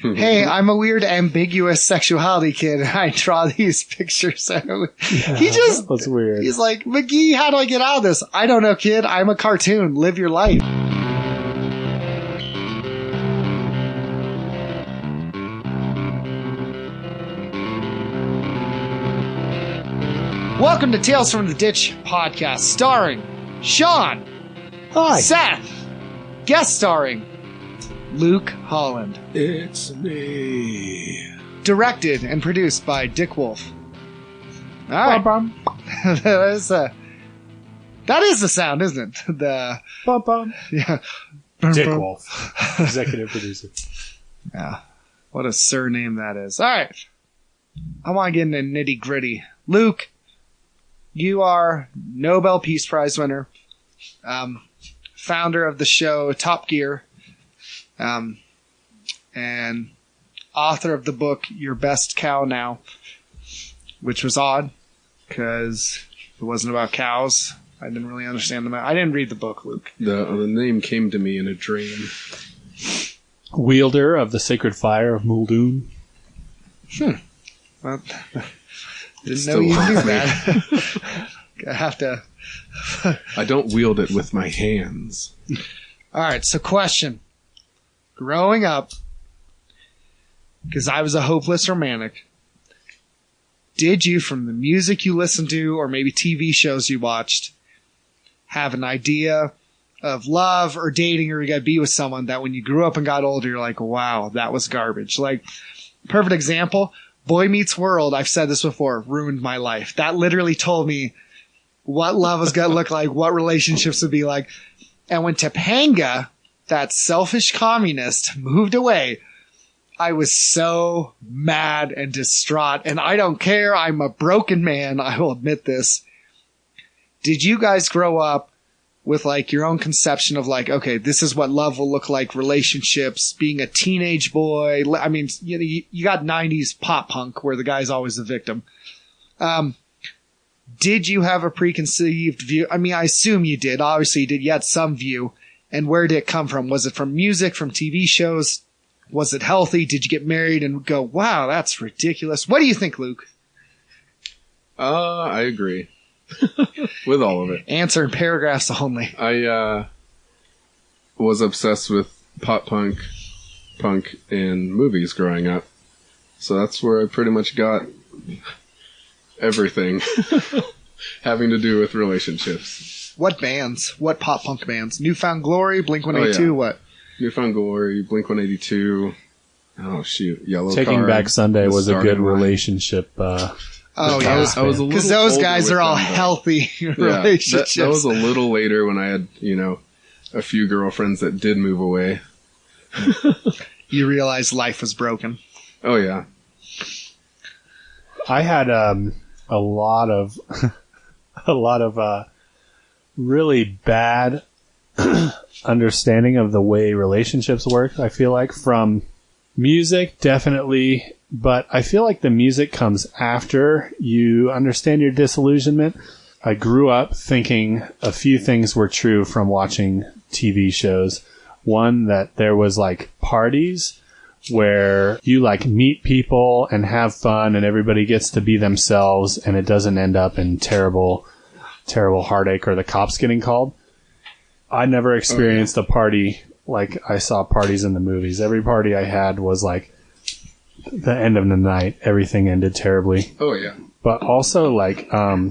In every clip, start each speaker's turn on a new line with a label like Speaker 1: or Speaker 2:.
Speaker 1: hey, I'm a weird, ambiguous sexuality kid. I draw these pictures.
Speaker 2: That's weird.
Speaker 1: He's like, McGee, how do I get out of this? I don't know, kid. I'm a cartoon. Live your life. Welcome to Tales from the Ditch podcast, starring Sean.
Speaker 2: Hi.
Speaker 1: Seth. Guest starring Luke Holland.
Speaker 3: It's me.
Speaker 1: Directed and produced by Dick Wolf. All right.
Speaker 2: Bum,
Speaker 1: that is the sound, isn't it? The
Speaker 2: bum, bum.
Speaker 1: yeah.
Speaker 2: Dick Wolf, executive producer.
Speaker 1: Yeah. What a surname that is. All right. I want to get into nitty gritty. Luke, you are Nobel Peace Prize winner, founder of the show Top Gear, and author of the book Your Best Cow Now, which was odd because it wasn't about cows. I didn't really understand I didn't read the book, Luke.
Speaker 3: The name came to me in a dream.
Speaker 2: Wielder of the sacred fire of Muldoon.
Speaker 1: Well, didn't know you knew that. I have to.
Speaker 3: I don't wield it with my hands.
Speaker 1: All right, so question. Growing up, because I was a hopeless romantic, did you, from the music you listened to or maybe TV shows you watched, have an idea of love or dating or you got to be with someone that when you grew up and got older, you're like, wow, that was garbage? Like, perfect example, Boy Meets World, I've said this before, ruined my life. That literally told me what love was going to look like, what relationships would be like. And when Topanga, that selfish communist, moved away, I was so mad and distraught. And I don't care. I'm a broken man. I will admit this. Did you guys grow up with like your own conception of like, okay, this is what love will look like, relationships, being a teenage boy? I mean, you got 90s pop punk where the guy's always the victim. Did you have a preconceived view? I mean, I assume you did. Obviously you did. You had some view. And where did it come from? Was it from music, from TV shows? Was it healthy? Did you get married and go, wow, that's ridiculous? What do you think, Luke?
Speaker 3: I agree. With all of it.
Speaker 1: Answer in paragraphs only.
Speaker 3: I was obsessed with pop punk, and movies growing up. So that's where I pretty much got everything having to do with relationships.
Speaker 1: What bands? What pop punk bands? Newfound Glory, Blink-182, yeah. What?
Speaker 3: Newfound Glory, Blink-182. Oh, shoot. Yellow
Speaker 2: Taking
Speaker 3: Card,
Speaker 2: Back Sunday was a good relationship.
Speaker 1: Oh, yeah.
Speaker 3: I was a little
Speaker 1: because those
Speaker 3: older
Speaker 1: guys are all
Speaker 3: them,
Speaker 1: healthy relationships.
Speaker 3: That was a little later when I had, a few girlfriends that did move away.
Speaker 1: You realized life was broken.
Speaker 3: Oh, yeah.
Speaker 2: I had a lot of really bad understanding of the way relationships work, I feel like, from music, definitely, but I feel like the music comes after you understand your disillusionment. I grew up thinking a few things were true from watching TV shows. One, that there was like parties where you like meet people and have fun and everybody gets to be themselves and it doesn't end up in terrible heartache or the cops getting called. I never experienced a party like I saw parties in the movies. Every party I had was like the end of the night. Everything ended terribly.
Speaker 3: Oh, yeah.
Speaker 2: But also, like, I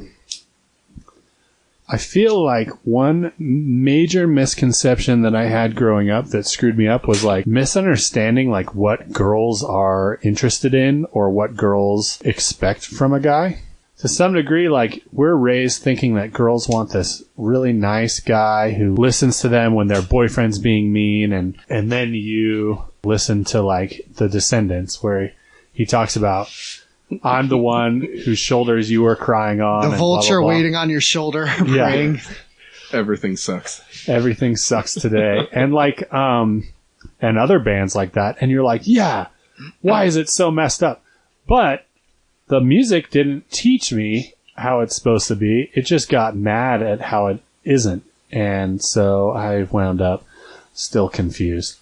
Speaker 2: feel like one major misconception that I had growing up that screwed me up was like misunderstanding like what girls are interested in or what girls expect from a guy. To some degree, like, we're raised thinking that girls want this really nice guy who listens to them when their boyfriend's being mean, and then you listen to, like, The Descendants, where he talks about, I'm the one whose shoulders you were crying on.
Speaker 1: The vulture blah, blah, blah. Waiting on your shoulder, praying.
Speaker 3: Yeah. Everything sucks.
Speaker 2: Everything sucks today. And, like, and other bands like that, and you're like, yeah, why is it so messed up? But the music didn't teach me how it's supposed to be. It just got mad at how it isn't. And so I wound up still confused.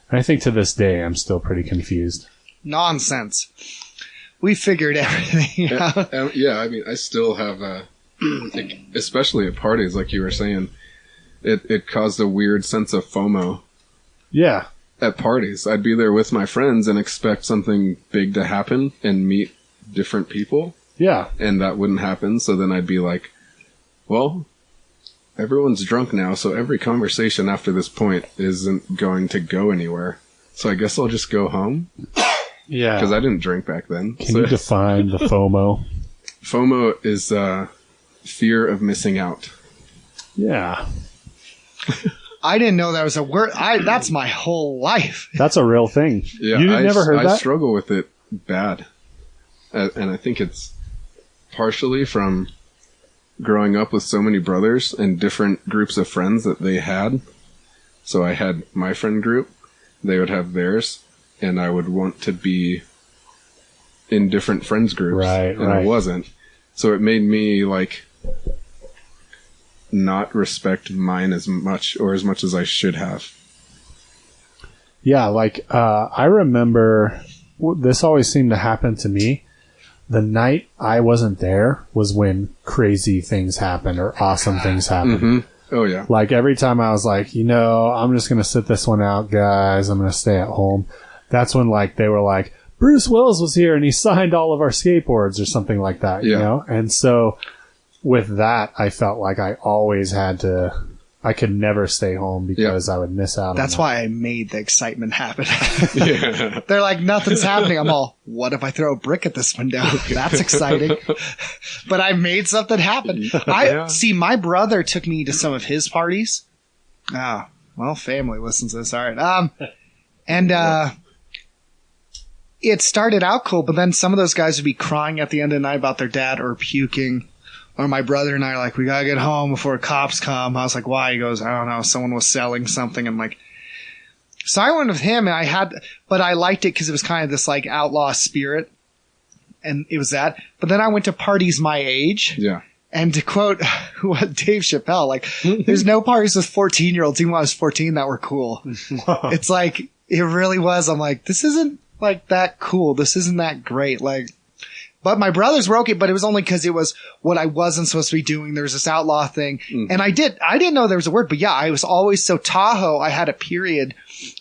Speaker 2: And I think to this day, I'm still pretty confused.
Speaker 1: Nonsense. We figured everything out.
Speaker 3: Yeah, I mean, I still have, especially at parties, like you were saying, it caused a weird sense of FOMO.
Speaker 2: Yeah.
Speaker 3: At parties, I'd be there with my friends and expect something big to happen and meet different people.
Speaker 2: Yeah.
Speaker 3: And that wouldn't happen. So then I'd be like, well, everyone's drunk now, so every conversation after this point isn't going to go anywhere. So I guess I'll just go home.
Speaker 2: Yeah.
Speaker 3: Because I didn't drink back then.
Speaker 2: Can you define the FOMO?
Speaker 3: FOMO is fear of missing out.
Speaker 2: Yeah.
Speaker 1: I didn't know that was a word. That's my whole life.
Speaker 2: That's a real thing.
Speaker 3: Yeah,
Speaker 2: You never heard that?
Speaker 3: I struggle with it bad. And I think it's partially from growing up with so many brothers and different groups of friends that they had. So I had my friend group, they would have theirs, and I would want to be in different friends groups.
Speaker 2: Right,
Speaker 3: and I wasn't. So it made me, like, not respect mine as much as I should have.
Speaker 2: Yeah, like, I remember this always seemed to happen to me. The night I wasn't there was when crazy things happened or awesome things happened.
Speaker 3: Mm-hmm. Oh, yeah.
Speaker 2: Like, every time I was like, I'm just going to sit this one out, guys. I'm going to stay at home. That's when, like, they were like, Bruce Willis was here and he signed all of our skateboards or something like that, you know? And so with that, I felt like I always had to, I could never stay home because I would miss out on
Speaker 1: That's
Speaker 2: that.
Speaker 1: why I made the excitement happen.
Speaker 3: Yeah.
Speaker 1: They're like, nothing's happening. I'm all, what if I throw a brick at this window? That's exciting. But I made something happen. See, my brother took me to some of his parties. Oh, well, family listens to this. All right. It started out cool, but then some of those guys would be crying at the end of the night about their dad or puking. Or my brother and I are like, we gotta get home before cops come. I was like, why? He goes, I don't know. Someone was selling something. And like, so I went with him and but I liked it because it was kind of this like outlaw spirit. And it was that. But then I went to parties my age.
Speaker 3: Yeah.
Speaker 1: And to quote what Dave Chappelle, like, there's no parties with 14-year-olds, even when I was 14, that were cool. It's like, it really was. I'm like, this isn't like that cool. This isn't that great. Like, but my brothers were okay, but it was only because it was what I wasn't supposed to be doing. There was this outlaw thing. Mm-hmm. And I didn't know there was a word, but yeah, I was always so Tahoe. I had a period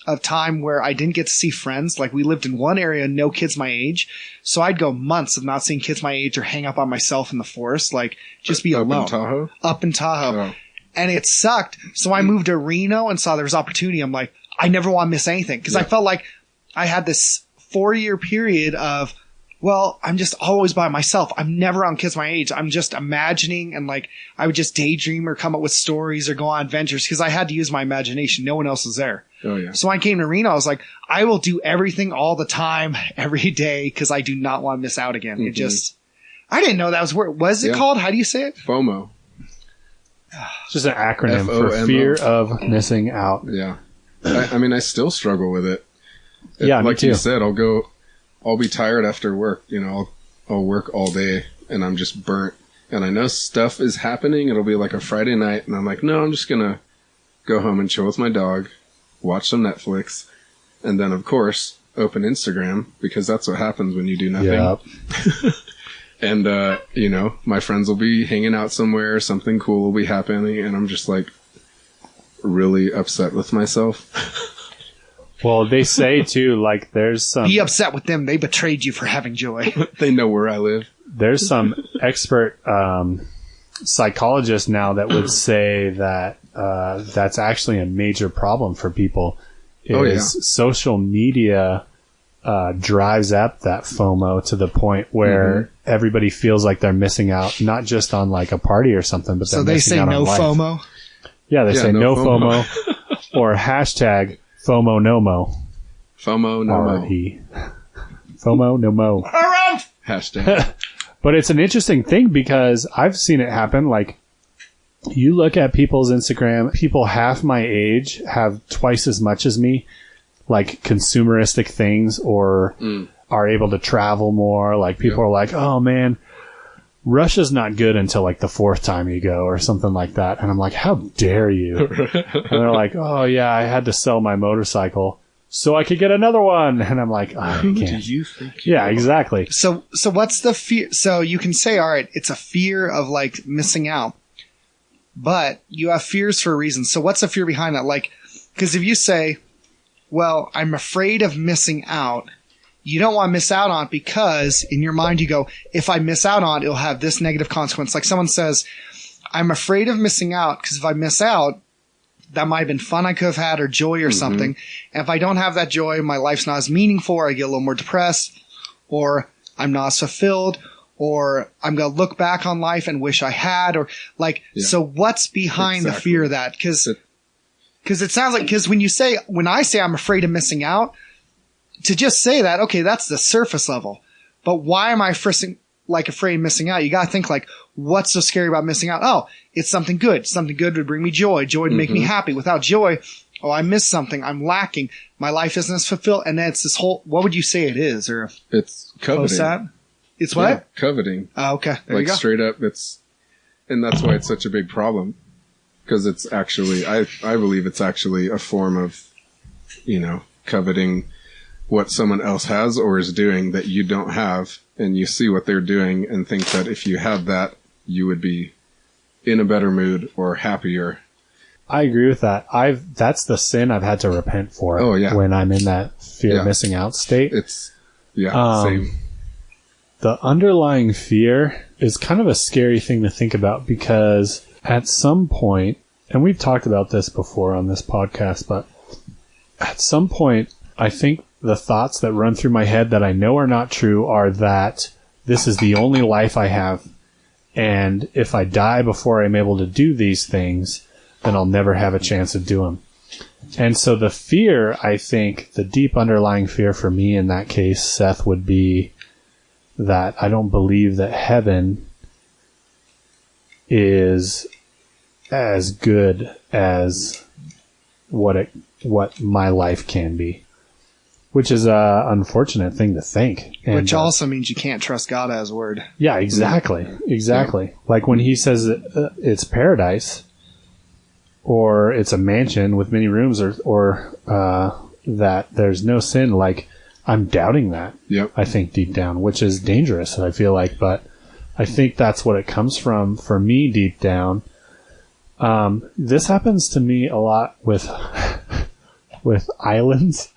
Speaker 1: of time where I didn't get to see friends. Like, we lived in one area, no kids my age. So I'd go months of not seeing kids my age or hang up on myself in the forest. Like, just be alone. Up in Tahoe. Oh. And it sucked. So I moved to Reno and saw there was opportunity. I'm like, I never want to miss anything. Cause I felt like I had this 4-year period of, well, I'm just always by myself. I'm never on kids my age. I'm just imagining, and like I would just daydream or come up with stories or go on adventures because I had to use my imagination. No one else was there.
Speaker 3: Oh, yeah.
Speaker 1: So when I came to Reno, I was like, I will do everything all the time, every day, because I do not want to miss out again. Mm-hmm. It just, I didn't know that was word. What is it called? How do you say it?
Speaker 3: FOMO.
Speaker 2: It's just an acronym for fear of missing out.
Speaker 3: Yeah. I mean, I still struggle with it.
Speaker 2: Yeah,
Speaker 3: like you said, I'll be tired after work. You know, I'll work all day and I'm just burnt. And I know stuff is happening. It'll be like a Friday night and I'm like, no, I'm just going to go home and chill with my dog, watch some Netflix, and then, of course, open Instagram because that's what happens when you do nothing.
Speaker 2: Yep.
Speaker 3: And, you know, my friends will be hanging out somewhere, something cool will be happening, and I'm just like really upset with myself.
Speaker 2: Well, they say too, like there's some...
Speaker 1: Be upset with them. They betrayed you for having joy.
Speaker 3: They know where I live.
Speaker 2: There's some expert psychologists now that would say that that's actually a major problem for people. Social media drives up that FOMO to the point where everybody feels like they're missing out, not just on like a party or something, but they're missing out on life.
Speaker 1: So they say no FOMO?
Speaker 2: Yeah, they say no FOMO or hashtag FOMO no mo.
Speaker 3: FOMO no mo.
Speaker 2: R-E. FOMO no mo.
Speaker 3: Hashtag.
Speaker 2: But it's an interesting thing because I've seen it happen. Like, you look at people's Instagram, people half my age have twice as much as me, like consumeristic things, or are able to travel more. Like, people are like, oh man, Russia's not good until like the 4th time you go or something like that. And I'm like, how dare you? And they're like, oh yeah, I had to sell my motorcycle. so I could get another one. And I'm like, I
Speaker 3: Who do
Speaker 2: can't.
Speaker 3: you think?
Speaker 2: Yeah, exactly.
Speaker 1: So what's the fear? So you can say, all right, it's a fear of like missing out, but you have fears for a reason. So what's the fear behind that? Like, because if you say, well, I'm afraid of missing out, you don't want to miss out on it because in your mind you go, if I miss out on it, it'll have this negative consequence. Like someone says, I'm afraid of missing out because if I miss out, that might have been fun I could have had or joy or something. And if I don't have that joy, my life's not as meaningful, or I get a little more depressed, or I'm not as fulfilled, or I'm going to look back on life and wish I had, or like, so what's behind the fear of that? Because it sounds like, because when I say I'm afraid of missing out, to just say that, okay, that's the surface level. But why am I afraid of missing out? You got to think like, what's so scary about missing out? Oh, it's something good. Something good would bring me joy. Joy would make me happy. Without joy, oh, I missed something. I'm lacking. My life isn't as fulfilled. And then it's this whole, what would you say it is? Or
Speaker 3: It's coveting.
Speaker 1: that? It's what?
Speaker 3: Yeah, coveting.
Speaker 1: Oh, okay. There
Speaker 3: Like
Speaker 1: you go.
Speaker 3: straight up, and that's why it's such a big problem. Because it's actually, I believe it's actually a form of, coveting what someone else has or is doing that you don't have. And you see what they're doing and think that if you had that, you would be in a better mood or happier.
Speaker 2: I agree with that. That's the sin I've had to repent for.
Speaker 3: Oh, yeah.
Speaker 2: When I'm in that fear of missing out state.
Speaker 3: It's, same.
Speaker 2: The underlying fear is kind of a scary thing to think about because at some point, and we've talked about this before on this podcast, but at some point, I think the thoughts that run through my head that I know are not true are that this is the only life I have. And if I die before I'm able to do these things, then I'll never have a chance to do them. And so the fear, I think, the deep underlying fear for me in that case, Seth, would be that I don't believe that heaven is as good as what my life can be, which is a unfortunate thing to think. And,
Speaker 1: which also means you can't trust God at his word.
Speaker 2: Yeah, exactly. Yeah. Like when he says it's paradise, or it's a mansion with many rooms, or that there's no sin, like I'm doubting that.
Speaker 3: Yep.
Speaker 2: I think deep down, which is dangerous, I feel like, but I think that's what it comes from for me deep down. This happens to me a lot with islands.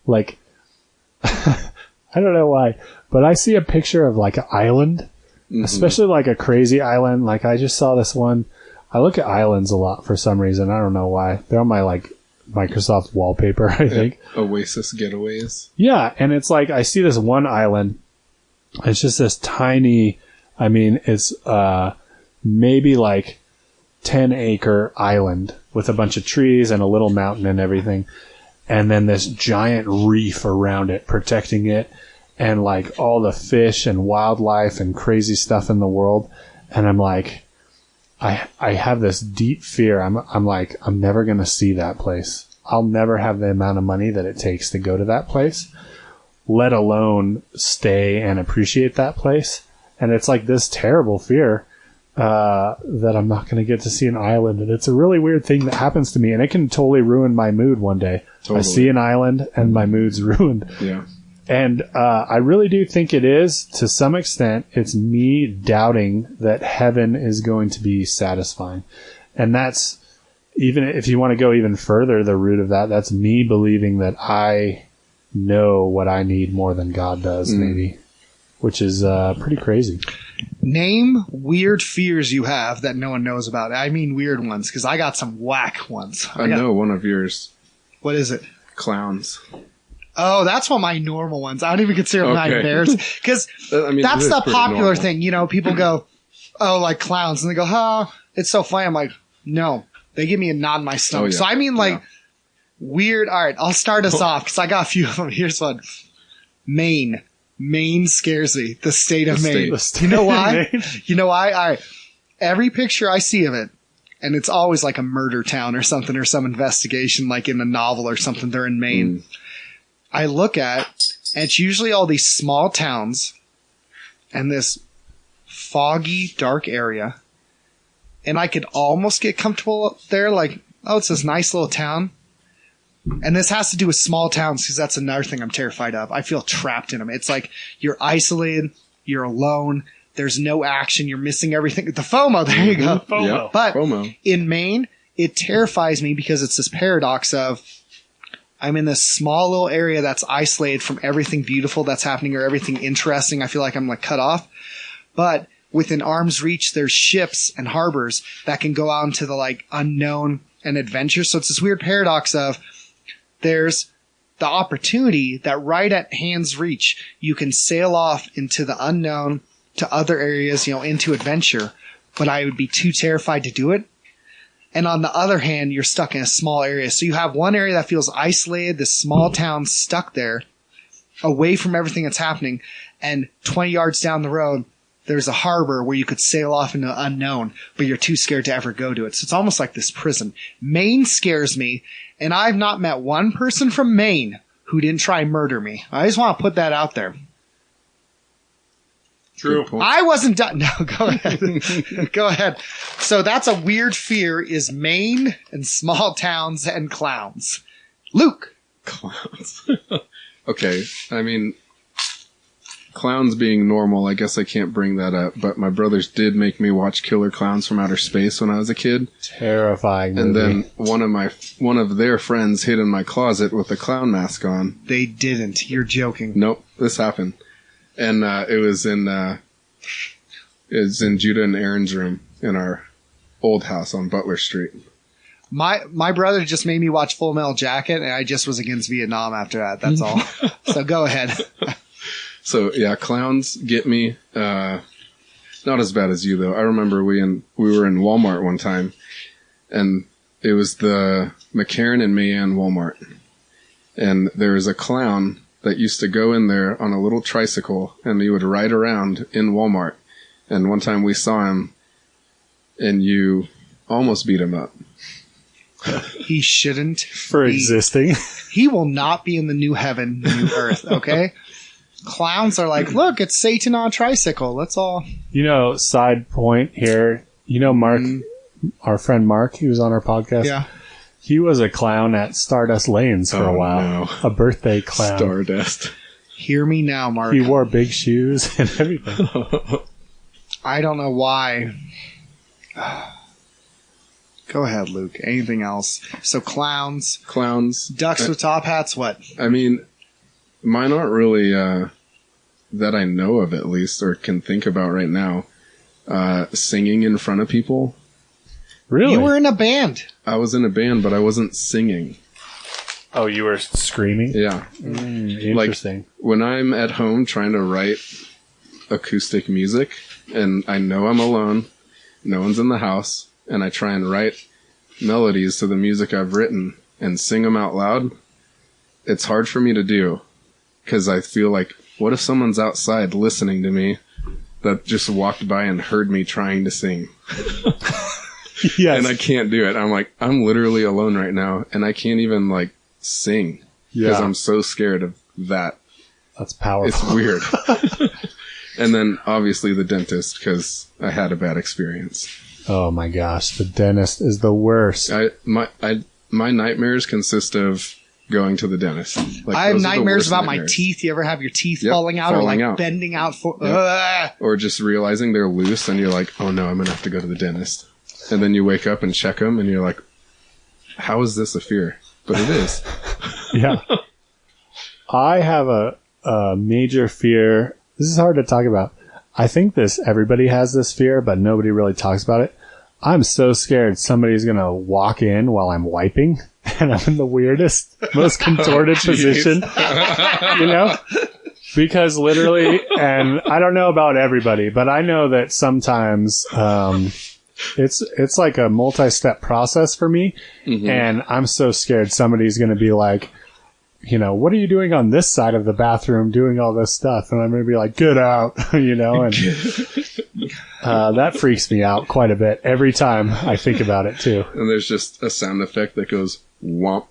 Speaker 2: Like, I don't know why, but I see a picture of like an island, especially like a crazy island. Like I just saw this one. I look at islands a lot for some reason. I don't know why. They're on my like Microsoft wallpaper, I think.
Speaker 3: Oasis getaways.
Speaker 2: Yeah. And it's like, I see this one island. It's just this tiny, it's, maybe like 10-acre island with a bunch of trees and a little mountain and everything. And then this giant reef around it, protecting it, and like all the fish and wildlife and crazy stuff in the world. And I'm like, I have this deep fear. I'm like, I'm never going to see that place. I'll never have the amount of money that it takes to go to that place, let alone stay and appreciate that place. And it's like this terrible fear that I'm not going to get to see an island. And it's a really weird thing that happens to me, and it can totally ruin my mood one day. Totally. I see an island and my mood's ruined.
Speaker 3: Yeah.
Speaker 2: And I really do think it is, to some extent, it's me doubting that heaven is going to be satisfying. And that's, even if you want to go even further, the root of that's me believing that I know what I need more than God does, maybe, which is pretty crazy.
Speaker 1: Name weird fears you have that no one knows about. I mean weird ones, because I got some whack ones.
Speaker 3: I know one of yours.
Speaker 1: What is it?
Speaker 3: Clowns.
Speaker 1: Oh, that's one of my normal ones. I don't even consider them nightmares, because that's the popular thing. People go, oh, like clowns, and they go, huh, it's so funny. I'm like, no, they give me a knot in my stomach. So I mean, like, weird. All right, I'll start us off, because I got a few of them. Here's one. Maine. Maine scares me. The state of Maine. You know why? You know why? All right. Every picture I see of it, and it's always like a murder town or something, or some investigation, like in a novel or something. They're in Maine. I look at, and it's usually all these small towns and this foggy, dark area. And I could almost get comfortable there, like, oh, it's this nice little town. and this has to do with small towns because that's another thing I'm terrified of. I feel trapped in them. It's like you're isolated, you're alone, there's no action, you're missing everything. The FOMO, there you go.
Speaker 2: FOMO.
Speaker 3: Yep.
Speaker 1: But
Speaker 3: FOMO.
Speaker 1: in Maine, it terrifies me because it's this paradox of I'm in this small little area that's isolated from everything beautiful that's happening or everything interesting. I feel like I'm like cut off. But within arm's reach, there's ships and harbors that can go out into the like unknown and adventure. So it's this weird paradox of there's the opportunity that right at hand's reach, you can sail off into the unknown to other areas, into adventure. But I would be too terrified to do it. And on the other hand, you're stuck in a small area. So you have one area that feels isolated, this small town stuck there, away from everything that's happening. And 20 yards down the road, there's a harbor where you could sail off into the unknown, but you're too scared to ever go to it. So it's almost like this prison. Maine scares me, and I've not met one person from Maine who didn't try and murder me. I just want to put that out there.
Speaker 2: True.
Speaker 1: I wasn't done. No, go ahead. Go ahead. So that's a weird fear is Maine and small towns and clowns. Luke.
Speaker 3: Clowns. Okay. I mean, clowns being normal, I guess I can't bring that up, but my brothers did make me watch Killer Clowns from Outer Space when I was a kid.
Speaker 2: Terrifying movie.
Speaker 3: And then one of their friends hid in my closet with a clown mask on.
Speaker 1: They didn't. You're joking.
Speaker 3: Nope, this happened. And it was in Judah and Aaron's room in our old house on Butler Street.
Speaker 1: My brother just made me watch Full Metal Jacket, and I just was against Vietnam after that. That's all. So go ahead.
Speaker 3: So yeah, clowns get me. Not as bad as you though. I remember we were in Walmart one time, and it was the McCarran and Mayan Walmart, and there was a clown that used to go in there on a little tricycle, and he would ride around in Walmart. And one time we saw him, and you almost beat him up.
Speaker 1: He shouldn't.
Speaker 2: For existing.
Speaker 1: He will not be in the new heaven, new earth, okay? Clowns are like, look, it's Satan on a tricycle. That's all.
Speaker 2: Side point here. Mark, our friend Mark, he was on our podcast.
Speaker 1: Yeah.
Speaker 2: He was a clown at Stardust Lanes for a while.
Speaker 3: No.
Speaker 2: A birthday clown.
Speaker 3: Stardust.
Speaker 1: Hear me now, Mark.
Speaker 2: He wore big shoes and everything.
Speaker 1: I don't know why. Go ahead, Luke. Anything else? So clowns. Ducks with top hats, what?
Speaker 3: I mean, mine aren't really that I know of at least, or can think about right now. Singing in front of people.
Speaker 2: Really?
Speaker 1: You were in a band.
Speaker 3: I was in a band, but I wasn't singing.
Speaker 2: Oh, you were screaming?
Speaker 3: Yeah.
Speaker 2: Interesting.
Speaker 3: Like, when I'm at home trying to write acoustic music, and I know I'm alone, no one's in the house, and I try and write melodies to the music I've written and sing them out loud, it's hard for me to do. Because I feel like, what if someone's outside listening to me that just walked by and heard me trying to sing?
Speaker 2: Yes.
Speaker 3: And I can't do it. I'm like, I'm literally alone right now, and I can't even, like, sing. Because I'm so scared of that.
Speaker 2: That's powerful.
Speaker 3: It's weird. And then, obviously, the dentist, because I had a bad experience.
Speaker 2: Oh, my gosh. The dentist is the worst.
Speaker 3: My nightmares consist of going to the dentist. Like,
Speaker 1: I have nightmares about my teeth. You ever have your teeth falling out or like bending out?
Speaker 3: Or just realizing they're loose, and you're like, oh, no, I'm going to have to go to the dentist. And then you wake up and check them, and you're like, how is this a fear? But it is.
Speaker 2: Yeah. I have a major fear. This is hard to talk about. I think everybody has this fear, but nobody really talks about it. I'm so scared somebody's going to walk in while I'm wiping, and I'm in the weirdest, most contorted position, Because literally, and I don't know about everybody, but I know that sometimes, it's like a multi-step process for me, and I'm so scared somebody's going to be like, what are you doing on this side of the bathroom doing all this stuff? And I'm going to be like, get out, and that freaks me out quite a bit every time I think about it too.
Speaker 3: And there's just a sound effect that goes, womp.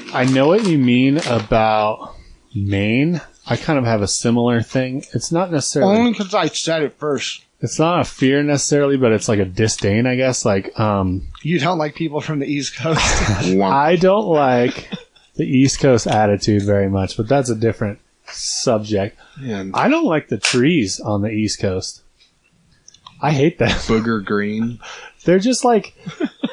Speaker 2: I know what you mean about Maine. I kind of have a similar thing. It's not necessarily...
Speaker 1: Only because I said it first.
Speaker 2: It's not a fear necessarily, but it's like a disdain, I guess. Like,
Speaker 1: You don't like people from the East Coast?
Speaker 2: I don't like the East Coast attitude very much, but that's a different subject.
Speaker 3: And
Speaker 2: I don't like the trees on the East Coast. I hate them.
Speaker 3: booger green.
Speaker 2: They're just like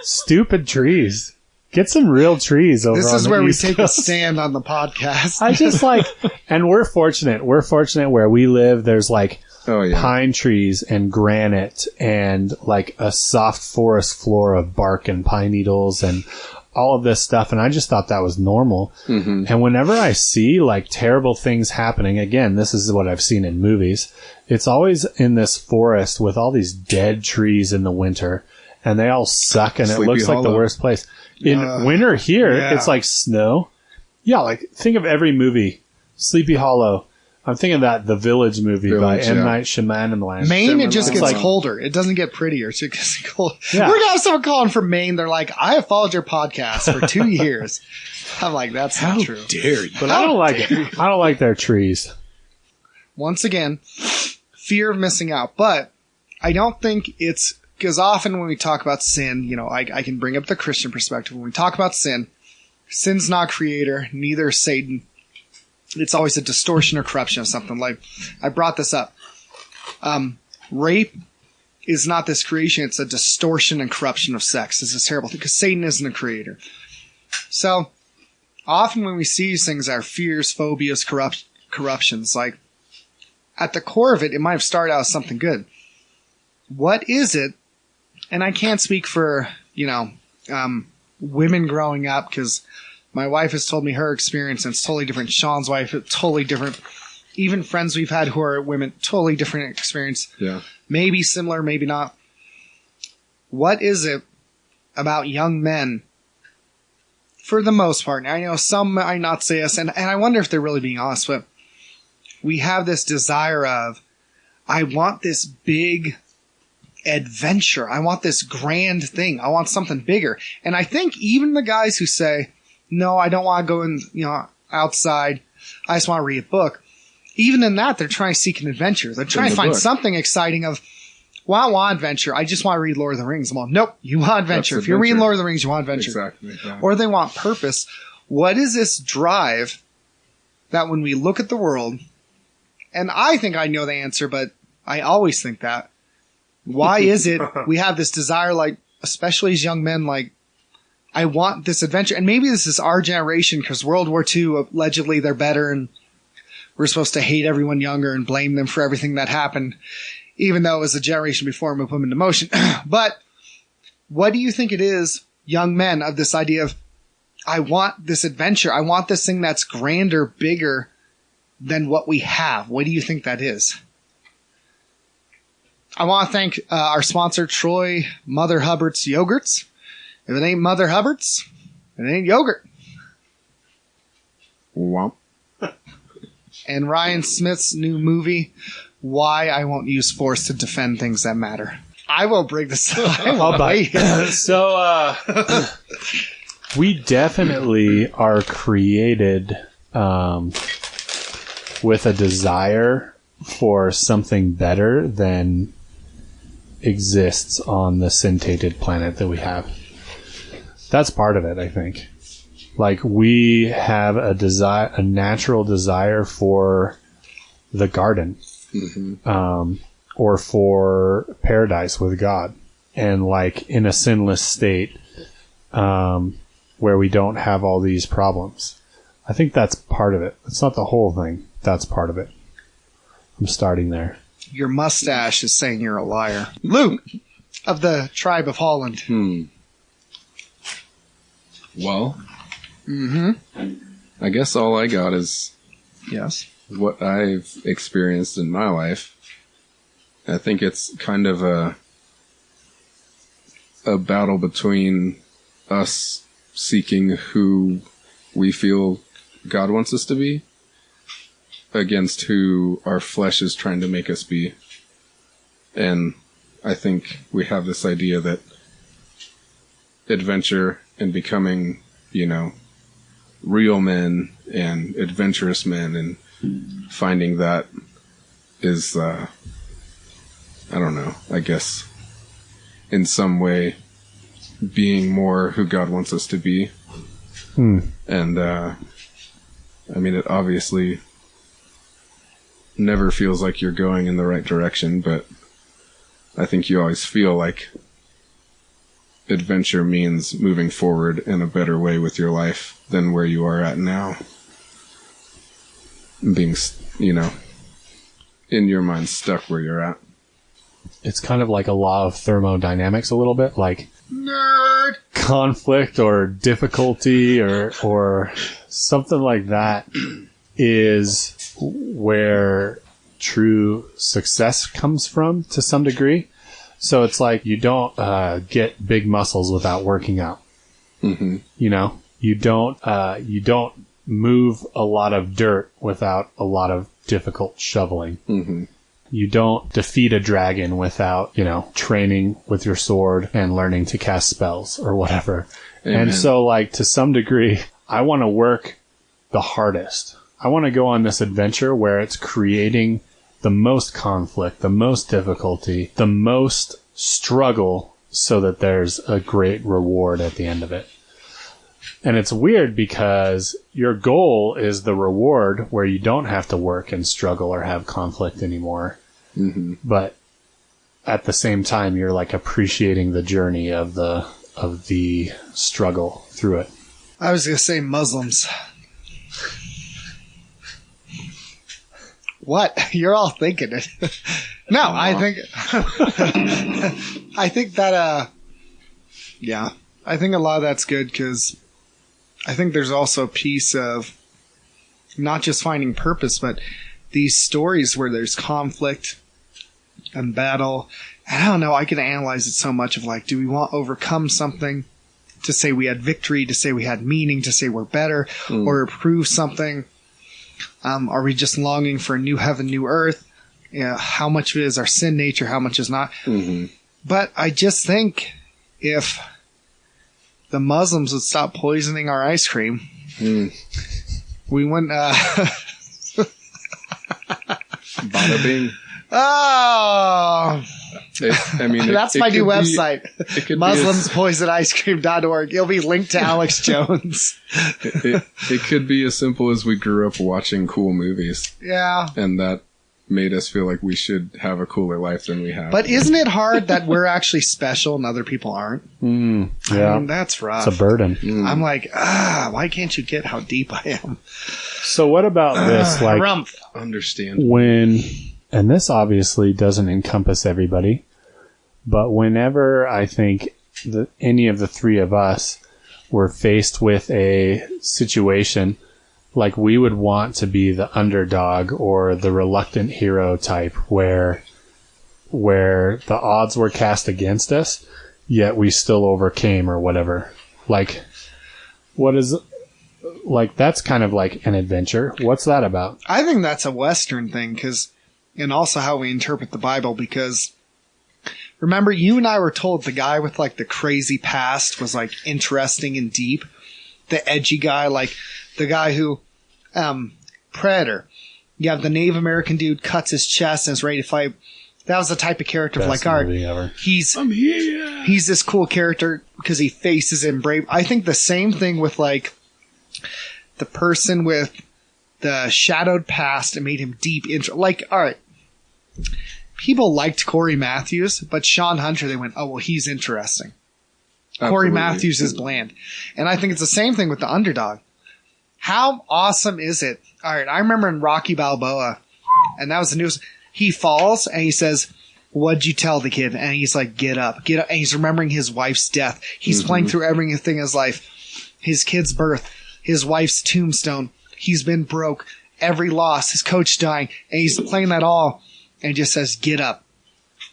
Speaker 2: stupid trees. Get some real trees over on the East Coast.
Speaker 1: This is where we take a stand on the podcast.
Speaker 2: I just like, and we're fortunate. We're fortunate where we live. There's like pine trees and granite and like a soft forest floor of bark and pine needles and all of this stuff. And I just thought that was normal. Mm-hmm. And whenever I see like terrible things happening, again, this is what I've seen in movies. It's always in this forest with all these dead trees in the winter and they all suck and
Speaker 3: Sleepy
Speaker 2: it looks
Speaker 3: Hollow.
Speaker 2: like the worst place. In winter here, it's like snow. Yeah, like think of every movie. Sleepy Hollow. I'm thinking that The Village movie by M. Night Shyamalan.
Speaker 1: Maine, it just gets colder. It doesn't get prettier. It gets colder.
Speaker 2: Yeah.
Speaker 1: We're going to have someone calling from Maine. They're like, I have followed your podcast for 2 years. I'm like, that's not true.
Speaker 3: How dare you?
Speaker 2: But I don't like it. I don't like their trees.
Speaker 1: Once again, fear of missing out. But I don't think it's... Because often when we talk about sin, you know, I can bring up the Christian perspective. When we talk about sin, sin's not creator, neither is Satan. It's always a distortion or corruption of something. Like, I brought this up. Rape is not this creation. It's a distortion and corruption of sex. This is terrible because Satan isn't a creator. So, often when we see these things, our fears, phobias, corruptions, like, at the core of it, it might have started out as something good. What is it? And I can't speak for, you know, women growing up because my wife has told me her experience and it's totally different. Sean's wife, totally different. Even friends we've had who are women, totally different experience.
Speaker 3: Yeah.
Speaker 1: Maybe similar, maybe not. What is it about young men, for the most part? Now, I know some might not say us, and I wonder if they're really being honest, but we have this desire of, I want this big adventure. I want this grand thing. I want something bigger. And I think even the guys who say, no, I don't want to go in, you know, outside. I just want to read a book. Even in that, they're trying to seek an adventure. They're trying to find something exciting of, well, I want adventure. I just want to read Lord of the Rings. I'm all, nope, you want adventure. If you're reading Lord of the Rings, you want adventure.
Speaker 3: Exactly. Yeah.
Speaker 1: Or they want purpose. What is this drive that when we look at the world, and I think I know the answer, but I always think that, why is it we have this desire, like, especially as young men, like, I want this adventure. And maybe this is our generation because World War II, allegedly they're better and we're supposed to hate everyone younger and blame them for everything that happened, even though it was a generation before and we put them into motion. But what do you think it is, young men, of this idea of, I want this adventure. I want this thing that's grander, bigger than what we have. What do you think that is? I want to thank our sponsor, Troy Mother Hubbard's Yogurts. If it ain't Mother Hubbard's, it ain't yogurt.
Speaker 3: Womp.
Speaker 1: And Ryan Smith's new movie, Why I Won't Use Force to Defend Things That Matter. I will bring this up.
Speaker 2: I'll buy. So, we definitely are created with a desire for something better than exists on the sin-tainted planet that we have. That's part of it, I think. Like, we have a natural desire for the garden, or for paradise with God, and like in a sinless state, where we don't have all these problems. I think that's part of it. It's not the whole thing. That's part of it. I'm starting there.
Speaker 1: Your mustache is saying you're a liar. Luke, of the tribe of Holland.
Speaker 3: Well, I guess all I got is what I've experienced in my life. I think it's kind of a battle between us seeking who we feel God wants us to be against who our flesh is trying to make us be. And I think we have this idea that adventure and becoming, you know, real men and adventurous men and finding that is, I I don't know, I guess in some way being more who God wants us to be. And, I mean, it obviously never feels like you're going in the right direction, but I think you always feel like adventure means moving forward in a better way with your life than where you are at now. Being, in your mind stuck where you're at.
Speaker 2: It's kind of like a law of thermodynamics a little bit, like
Speaker 1: Nerd!
Speaker 2: conflict or difficulty or something like that is where true success comes from to some degree. So it's like you don't get big muscles without working out.
Speaker 3: Mm-hmm.
Speaker 2: You don't move a lot of dirt without a lot of difficult shoveling.
Speaker 3: Mm-hmm.
Speaker 2: You don't defeat a dragon without, training with your sword and learning to cast spells or whatever.
Speaker 3: Amen.
Speaker 2: And so, like, to some degree, I want to work the hardest. I want to go on this adventure where it's creating the most conflict, the most difficulty, the most struggle so that there's a great reward at the end of it. And it's weird because your goal is the reward where you don't have to work and struggle or have conflict anymore.
Speaker 3: Mm-hmm.
Speaker 2: But at the same time, you're like appreciating the journey of the struggle through it.
Speaker 1: I was going to say Muslims. What? You're all thinking it. No, I think that, yeah, I think a lot of that's good because I think there's also a piece of not just finding purpose, but these stories where there's conflict and battle. I don't know. I can analyze it so much of like, do we want to overcome something to say we had victory, to say we had meaning, to say we're better, or prove something? Are we just longing for a new heaven, new earth? How much of it is our sin nature? How much is not?
Speaker 3: Mm-hmm.
Speaker 1: But I just think if the Muslims would stop poisoning our ice cream, we wouldn't.
Speaker 3: Bada bing.
Speaker 1: Oh, that's my new website. MuslimsPoisonIceCream.org. It'll be linked to Alex Jones.
Speaker 3: It could be as simple as we grew up watching cool movies.
Speaker 1: Yeah.
Speaker 3: And that made us feel like we should have a cooler life than we have.
Speaker 1: But isn't it hard that we're actually special and other people aren't?
Speaker 2: Yeah.
Speaker 1: I mean, that's rough.
Speaker 2: It's a burden.
Speaker 1: I'm like, why can't you get how deep I am?
Speaker 2: So what about this? Like,
Speaker 3: understand
Speaker 2: and this obviously doesn't encompass everybody, but whenever I think that any of the three of us were faced with a situation, like we would want to be the underdog or the reluctant hero type where the odds were cast against us, yet we still overcame or whatever. Like, what is, like, that's kind of like an adventure. What's that about?
Speaker 1: I think that's a Western thing and also how we interpret the Bible, because remember, you and I were told the guy with like the crazy past was like interesting and deep. The edgy guy, like the guy who, Predator. You have the Native American dude cuts his chest and is ready to fight. That was the type of character of like, all right, he's this cool character because he faces and brave. I think the same thing with like the person with the shadowed past and made him deep like, all right, people liked Corey Matthews, but Sean Hunter, they went, oh, well, he's interesting. Absolutely. Corey Matthews is bland. And I think it's the same thing with the underdog. How awesome is it? All right, I remember in Rocky Balboa, and that was the news. He falls and he says, what'd you tell the kid? And he's like, get up. And he's remembering his wife's death. He's playing through everything in his life. His kid's birth, his wife's tombstone. He's been broke. Every loss, his coach dying. And he's playing that all. And he just says, get up.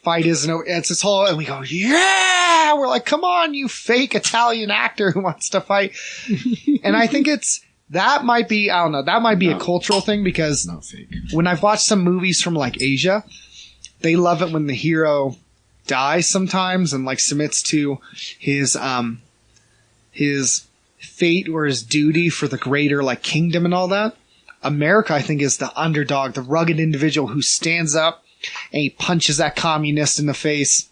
Speaker 1: Fight isn't over. It's this whole, and we go, yeah! We're like, come on, you fake Italian actor who wants to fight. And I think that might be, I don't know, that might be a cultural thing, because when I've watched some movies from like Asia, they love it when the hero dies sometimes and like submits to his fate or his duty for the greater like kingdom and all that. America, I think, is the underdog, the rugged individual who stands up and he punches that communist in the face,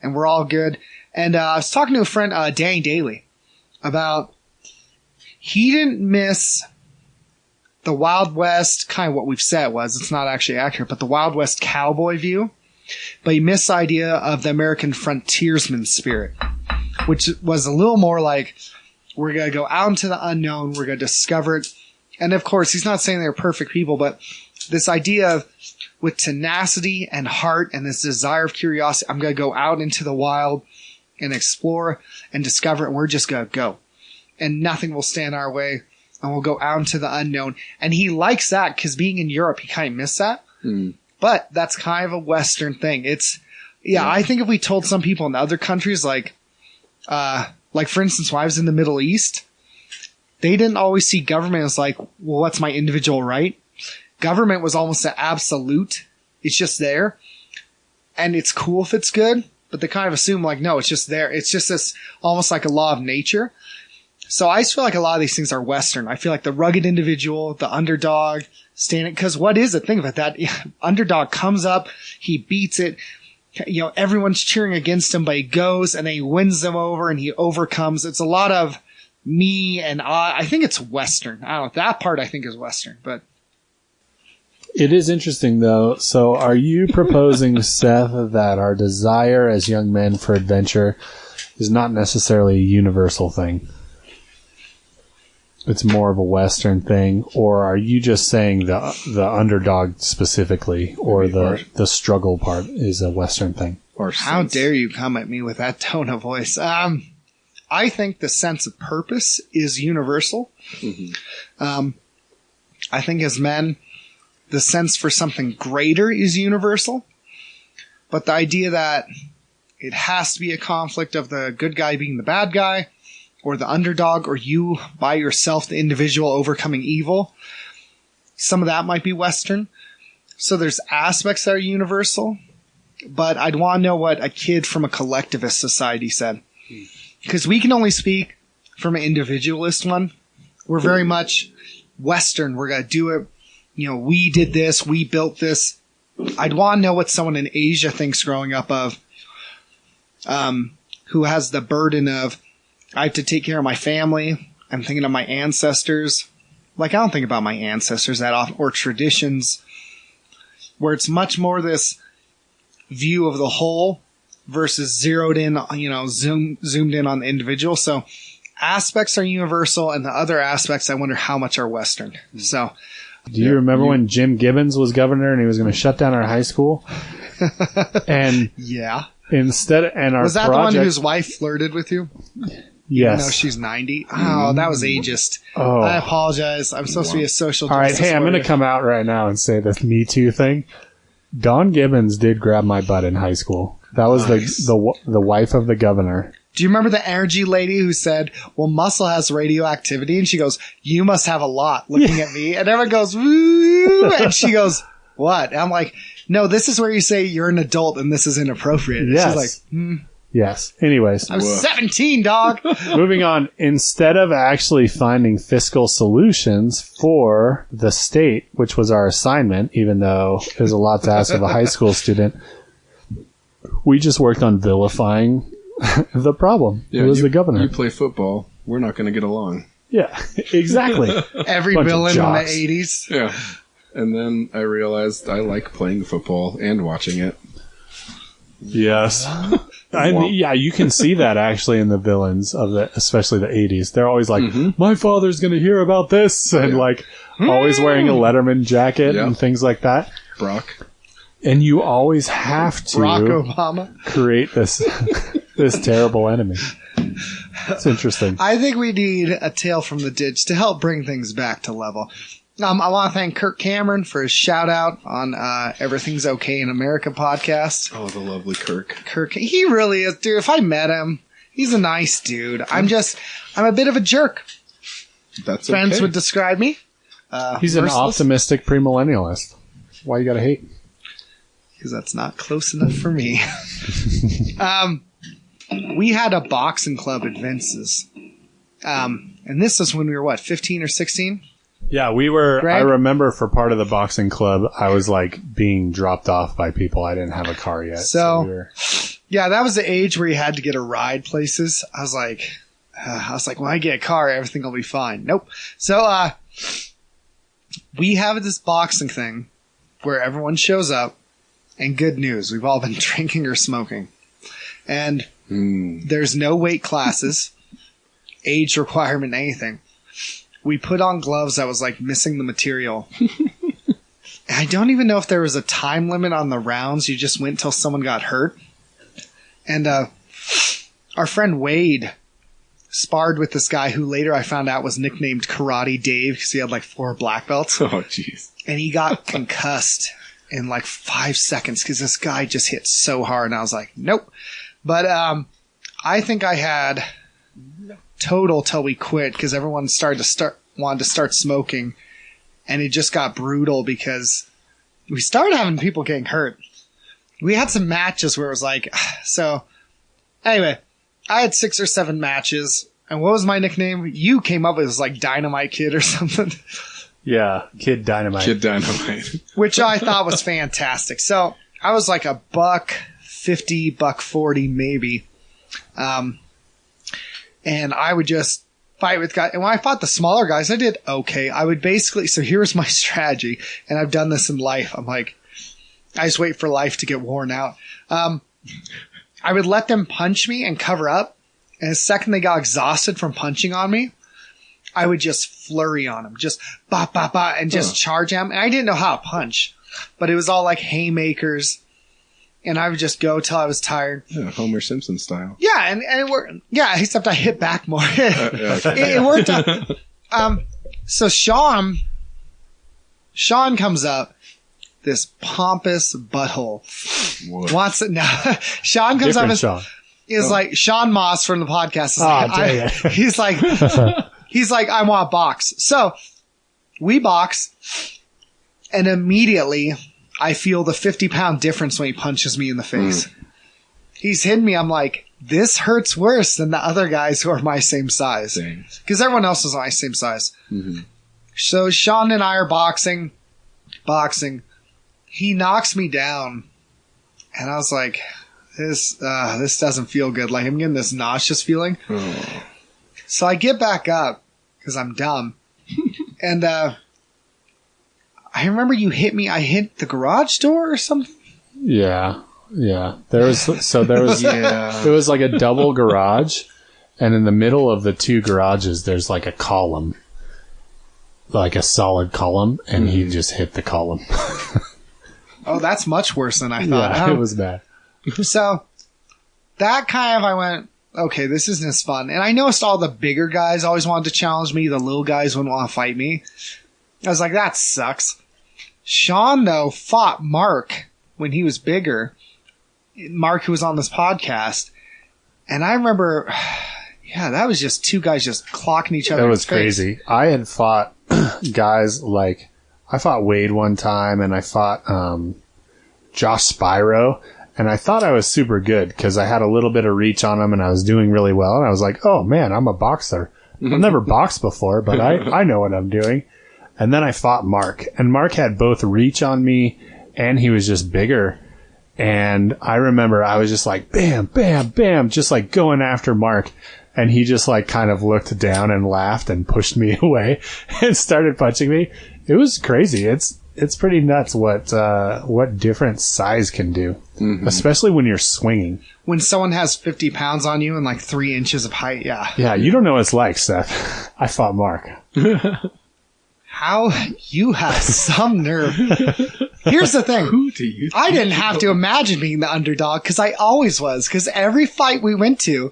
Speaker 1: and we're all good. And I was talking to a friend, Danny Daly, about he didn't miss the Wild West, kind of what we've said was, it's not actually accurate, but the Wild West cowboy view. But he missed the idea of the American frontiersman spirit, which was a little more like, we're going to go out into the unknown, we're going to discover it. And of course, he's not saying they're perfect people, but this idea of with tenacity and heart and this desire of curiosity, I'm going to go out into the wild and explore and discover it, and we're just going to go. And nothing will stand our way. And we'll go out into the unknown. And he likes that because being in Europe, he kind of missed that. Mm. But that's kind of a Western thing. I think if we told some people in other countries, like for instance, when I was in the Middle East, they didn't always see government as like, well, what's my individual right? Government was almost an absolute. It's just there. And it's cool if it's good. But they kind of assume like, no, it's just there. It's just this almost like a law of nature. So I just feel like a lot of these things are Western. I feel like the rugged individual, the underdog, standing, because what is it? Think of it. That underdog comes up, he beats it. You know, everyone's cheering against him, but he goes and then he wins them over and he overcomes. It's a lot of me and I think it's Western. I don't know. That part I think is Western, but.
Speaker 2: It is interesting though. So are you proposing, Seth, that our desire as young men for adventure is not necessarily a universal thing? It's more of a Western thing, or are you just saying the underdog specifically, or the struggle part is a Western thing?
Speaker 3: Or
Speaker 1: how dare you come at me with that tone of voice? I think the sense of purpose is universal. Mm-hmm. I think as men, the sense for something greater is universal, but the idea that it has to be a conflict of the good guy being the bad guy, or the underdog, or you by yourself, the individual overcoming evil. Some of that might be Western. So there's aspects that are universal, but I'd want to know what a kid from a collectivist society said. Because we can only speak from an individualist one. We're very much Western. We're going to do it. You know, we did this. We built this. I'd want to know what someone in Asia thinks growing up of, who has the burden of, I have to take care of my family. I'm thinking of my ancestors. Like, I don't think about my ancestors that often, or traditions, where it's much more this view of the whole versus zeroed in, zoomed in on the individual. So aspects are universal, and the other aspects, I wonder how much are Western. So,
Speaker 2: do you remember when Jim Gibbons was governor and he was going to shut down our high school? And
Speaker 1: yeah,
Speaker 2: was
Speaker 1: that the one whose wife flirted with you?
Speaker 2: Yes.
Speaker 1: Even though she's 90. Oh, that was ageist. Oh. I apologize. I'm supposed to be a social justice.
Speaker 2: All right, hey, I'm going to come out right now and say the Me Too thing. Dawn Gibbons did grab my butt in high school. That was nice. the wife of the governor.
Speaker 1: Do you remember the energy lady who said, well, muscle has radioactivity? And she goes, you must have a lot, looking at me. And everyone goes, woo! And she goes, what? And I'm like, no, this is where you say you're an adult and this is inappropriate. And
Speaker 2: yes.
Speaker 1: She's like,
Speaker 2: Yes. Anyways.
Speaker 1: I was 17, dog.
Speaker 2: Moving on. Instead of actually finding fiscal solutions for the state, which was our assignment, even though there's a lot to ask of a high school student, we just worked on vilifying the problem.
Speaker 3: Yeah,
Speaker 2: it was the governor.
Speaker 3: You play football. We're not going to get along.
Speaker 2: Yeah, exactly.
Speaker 1: Every villain in the 80s.
Speaker 3: Yeah. And then I realized I like playing football and watching it.
Speaker 2: Yes. Yeah, you can see that actually in the villains of especially the 80s. They're always like, my father's going to hear about this, and always wearing a Letterman jacket and things like that.
Speaker 3: Brock.
Speaker 2: And you always have to
Speaker 1: Barack Obama
Speaker 2: create this terrible enemy. It's interesting.
Speaker 1: I think we need a tale from the ditch to help bring things back to level. I want to thank Kirk Cameron for his shout out on Everything's Okay in America podcast.
Speaker 3: Oh, the lovely Kirk.
Speaker 1: Kirk, he really is, dude. If I met him, he's a nice dude. I'm a bit of a jerk.
Speaker 3: That's
Speaker 1: Friends
Speaker 3: okay.
Speaker 1: would describe me.
Speaker 2: He's an optimistic premillennialist. Why you gotta hate?
Speaker 1: Because that's not close enough for me. We had a boxing club at Vince's. And this was when we were, 15 or 16?
Speaker 2: Yeah, we were.
Speaker 1: Greg?
Speaker 2: I remember for part of the boxing club, I was like being dropped off by people. I didn't have a car yet.
Speaker 1: So yeah, that was the age where you had to get a ride places. I was like, when I get a car, everything will be fine. Nope. So we have this boxing thing where everyone shows up, and good news, we've all been drinking or smoking, and there's no weight classes, age requirement, anything. We put on gloves that was like missing the material. I don't even know if there was a time limit on the rounds. You just went till someone got hurt. And our friend Wade sparred with this guy who later I found out was nicknamed Karate Dave because he had like 4 black belts.
Speaker 3: Oh, jeez.
Speaker 1: And he got concussed in like 5 seconds because this guy just hit so hard. And I was like, nope. But I think I had total till we quit because everyone wanted to start smoking, and it just got brutal because we started having people getting hurt. We had some matches where it was like, so anyway, I had 6 or 7 matches, and what was my nickname? You came up with, it was like Dynamite Kid or something.
Speaker 2: yeah, Kid Dynamite.
Speaker 3: Kid Dynamite.
Speaker 1: Which I thought was fantastic. So I was like $150, $140 maybe. And I would just fight with guys. And when I fought the smaller guys, I did okay. I would basically, so here's my strategy, and I've done this in life. I'm like, I just wait for life to get worn out. I would let them punch me and cover up. And the second they got exhausted from punching on me, I would just flurry on them. Just ba, ba, ba, and just charge them. And I didn't know how to punch, but it was all like haymakers. And I would just go till I was tired.
Speaker 3: Yeah, Homer Simpson style.
Speaker 1: Yeah, and it worked. Yeah, except I hit back more. It worked out. So Sean comes up, this pompous butthole.
Speaker 3: What?
Speaker 1: Wants it now. Sean comes
Speaker 2: Different
Speaker 1: up
Speaker 2: Sean.
Speaker 1: is like Sean Moss from the podcast. Is
Speaker 2: dang it.
Speaker 1: He's like, I want to box. So we box, and immediately I feel the 50-pound difference when he punches me in the face. He's hitting me. I'm like, this hurts worse than the other guys who are my same size. Because everyone else is my same size. Mm-hmm. So Sean and I are boxing. He knocks me down. And I was like, this doesn't feel good. Like, I'm getting this nauseous feeling.
Speaker 3: Oh.
Speaker 1: So I get back up because I'm dumb. And I remember you hit me. I hit the garage door or something.
Speaker 2: Yeah. There was it was like a double garage, and in the middle of the 2 garages, there's like a column, like a solid column, and he just hit the column.
Speaker 1: Oh, that's much worse than I thought.
Speaker 2: Yeah, it was bad.
Speaker 1: So that kind of, I went, okay, this isn't as fun. And I noticed all the bigger guys always wanted to challenge me. The little guys wouldn't want to fight me. I was like, that sucks. Sean, though, fought Mark when he was bigger. Mark, who was on this podcast. And I remember, yeah, that was just 2 guys just clocking each other.
Speaker 2: That was crazy. I had fought guys like, I fought Wade one time, and I fought Josh Spyro. And I thought I was super good because I had a little bit of reach on him, and I was doing really well. And I was like, oh, man, I'm a boxer. I've never boxed before, but I know what I'm doing. And then I fought Mark, and Mark had both reach on me, and he was just bigger. And I remember I was just like, bam, bam, bam, just like going after Mark. And he just like kind of looked down and laughed and pushed me away and started punching me. It was crazy. It's pretty nuts what different size can do, especially when you're swinging.
Speaker 1: When someone has 50 pounds on you and like 3 inches of height, yeah.
Speaker 2: Yeah, you don't know what it's like, Seth. I fought Mark.
Speaker 1: How you have some nerve. Here's the thing.
Speaker 3: Who do you think
Speaker 1: I didn't have to imagine being the underdog because I always was. Because every fight we went to,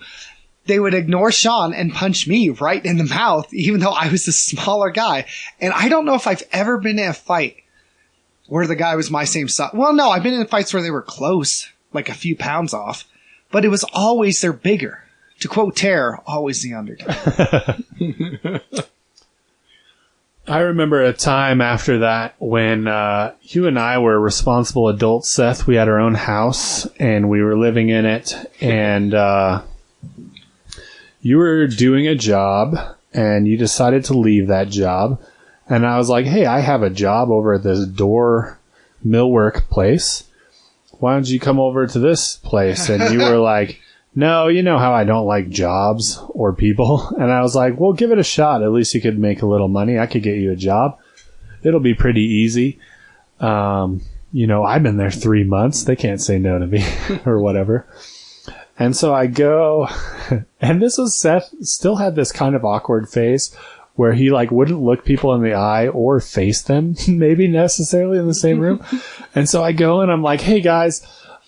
Speaker 1: they would ignore Sean and punch me right in the mouth, even though I was the smaller guy. And I don't know if I've ever been in a fight where the guy was my same size. Well, no, I've been in fights where they were close, like a few pounds off. But it was always they're bigger. To quote Terror, always the underdog.
Speaker 2: I remember a time after that when you and I were responsible adults, Seth. We had our own house, and we were living in it. And you were doing a job, and you decided to leave that job. And I was like, hey, I have a job over at this door millwork place. Why don't you come over to this place? And you were like, no, you know how I don't like jobs or people. And I was like, well, give it a shot. At least you could make a little money. I could get you a job. It'll be pretty easy. You know, I've been there 3 months. They can't say no to me or whatever. And so I go, and this was Seth still had this kind of awkward face where he like wouldn't look people in the eye or face them maybe necessarily in the same room. And so I go and I'm like, hey guys,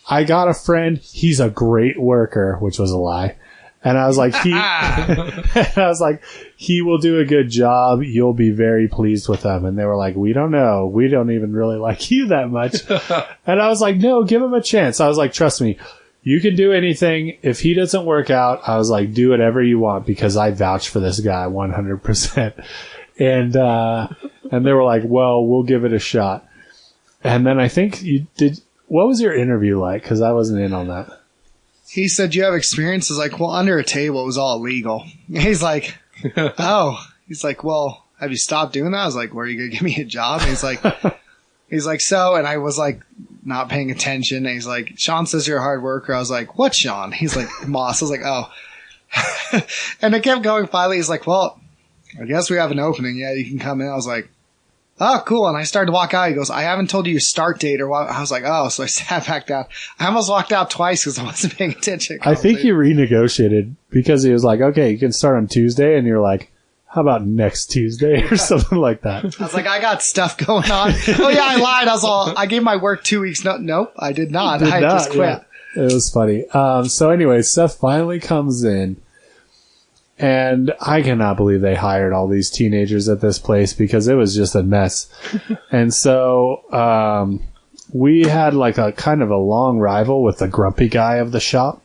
Speaker 2: I got a friend. He's a great worker, which was a lie. And I was like, he will do a good job. You'll be very pleased with him. And they were like, we don't know. We don't even really like you that much. And I was like, no, give him a chance. I was like, trust me, you can do anything. If he doesn't work out, I was like, do whatever you want because I vouch for this guy 100%. And they were like, well, we'll give it a shot. And then I think you did. What was your interview like? Because I wasn't in on that.
Speaker 1: He said, you have experience? I was like, well, under a table, it was all illegal. He's like, oh. He's like, well, have you stopped doing that? I was like, well, are you going to give me a job? And he's like, so, and I was like, not paying attention. And he's like, Sean says you're a hard worker. I was like, what, Sean? He's like, Moss. I was like, oh. And it kept going. Finally, he's like, well, I guess we have an opening. Yeah, you can come in. I was like, oh, cool. And I started to walk out. He goes, I haven't told you your start date or what. I was like, oh, so I sat back down. I almost walked out twice because I wasn't paying attention.
Speaker 2: I think you renegotiated because he was like, okay, you can start on Tuesday. And you're like, how about next Tuesday or something like that?
Speaker 1: I was like, I got stuff going on. Oh yeah, I lied. I gave my work 2 weeks. Nope, I did not. I just quit.
Speaker 2: Yeah. It was funny. So anyway, Seth finally comes in. And I cannot believe they hired all these teenagers at this place because it was just a mess. And so we had like a kind of a long rival with the grumpy guy of the shop.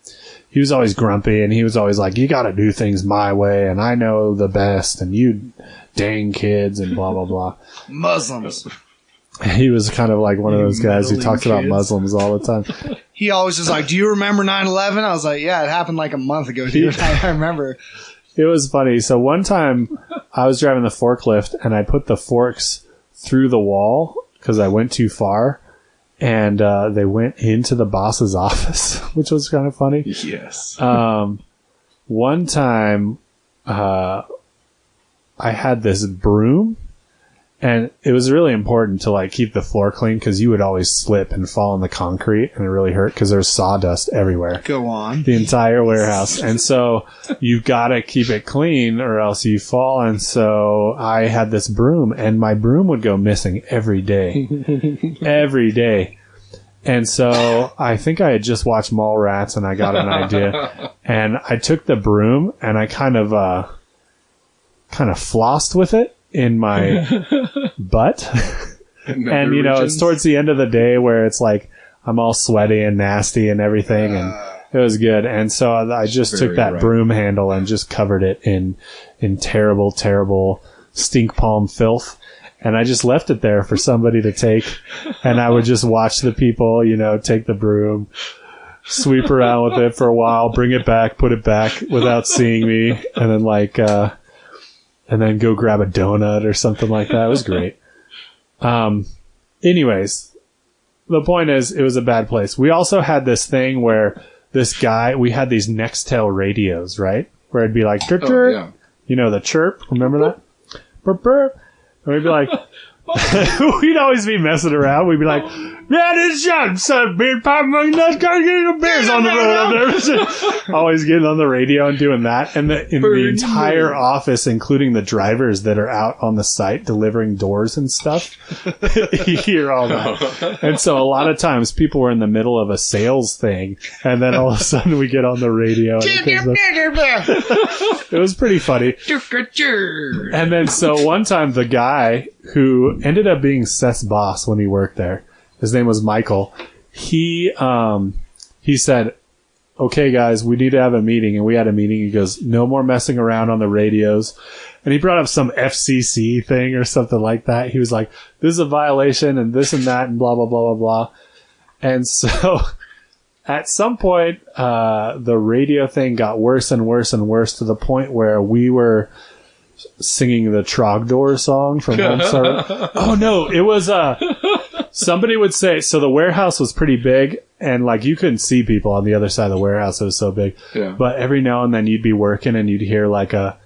Speaker 2: He was always grumpy and he was always like, you got to do things my way and I know the best and you dang kids and blah, blah, blah.
Speaker 1: Muslims.
Speaker 2: He was kind of like one of those guys who talks about Muslims all the time.
Speaker 1: He always was like, do you remember 9/11? I was like, yeah, it happened like a month ago, dude. I remember.
Speaker 2: It was funny. So one time I was driving the forklift and I put the forks through the wall because I went too far. And they went into the boss's office, which was kind of funny.
Speaker 3: Yes.
Speaker 2: One time, I had this broom, and it was really important to like keep the floor clean because you would always slip and fall on the concrete, and it really hurt because there's sawdust everywhere.
Speaker 1: Go on.
Speaker 2: The entire warehouse, and so you gotta keep it clean or else you fall. And so I had this broom, and my broom would go missing every day, every day. And so I think I had just watched Mallrats, and I got an idea, and I took the broom and I kind of flossed with it in my butt. And you know, it's towards the end of the day where it's like I'm all sweaty and nasty and everything, and it was good. And so I just took that broom handle and just covered it in terrible, terrible stink palm filth. And I just left it there for somebody to take. And I would just watch the people, you know, take the broom, sweep around with it for a while, bring it back, put it back without seeing me, and then like, and then go grab a donut or something like that. It was great. Anyways, the point is, it was a bad place. We also had this thing where this guy, we had these Nextel radios, right? Where it'd be like, chirp, chirp. Yeah. You know, the chirp. Remember that? Burp, burp. And we'd be like, we'd always be messing around. We'd be like, yeah, this shot, son, beard pop, nuts, gotta get the bears on the road up there. Always getting on the radio and doing that. And the entire office, including the drivers that are out on the site delivering doors and stuff, you hear all that. And so a lot of times people were in the middle of a sales thing, and then all of a sudden we get on the radio. It was pretty funny. And then so one time the guy who ended up being Seth's boss when he worked there, his name was Michael. He said, okay, guys, we need to have a meeting. And we had a meeting. He goes, no more messing around on the radios. And he brought up some FCC thing or something like that. He was like, this is a violation and this and that and blah, blah, blah, blah, blah. And so at some point, the radio thing got worse and worse and worse to the point where we were singing the Trogdor song from Homestar. Oh no, it was somebody would say, so the warehouse was pretty big, and like you couldn't see people on the other side of the warehouse, it was so big.
Speaker 3: Yeah.
Speaker 2: But every now and then you'd be working and you'd hear like a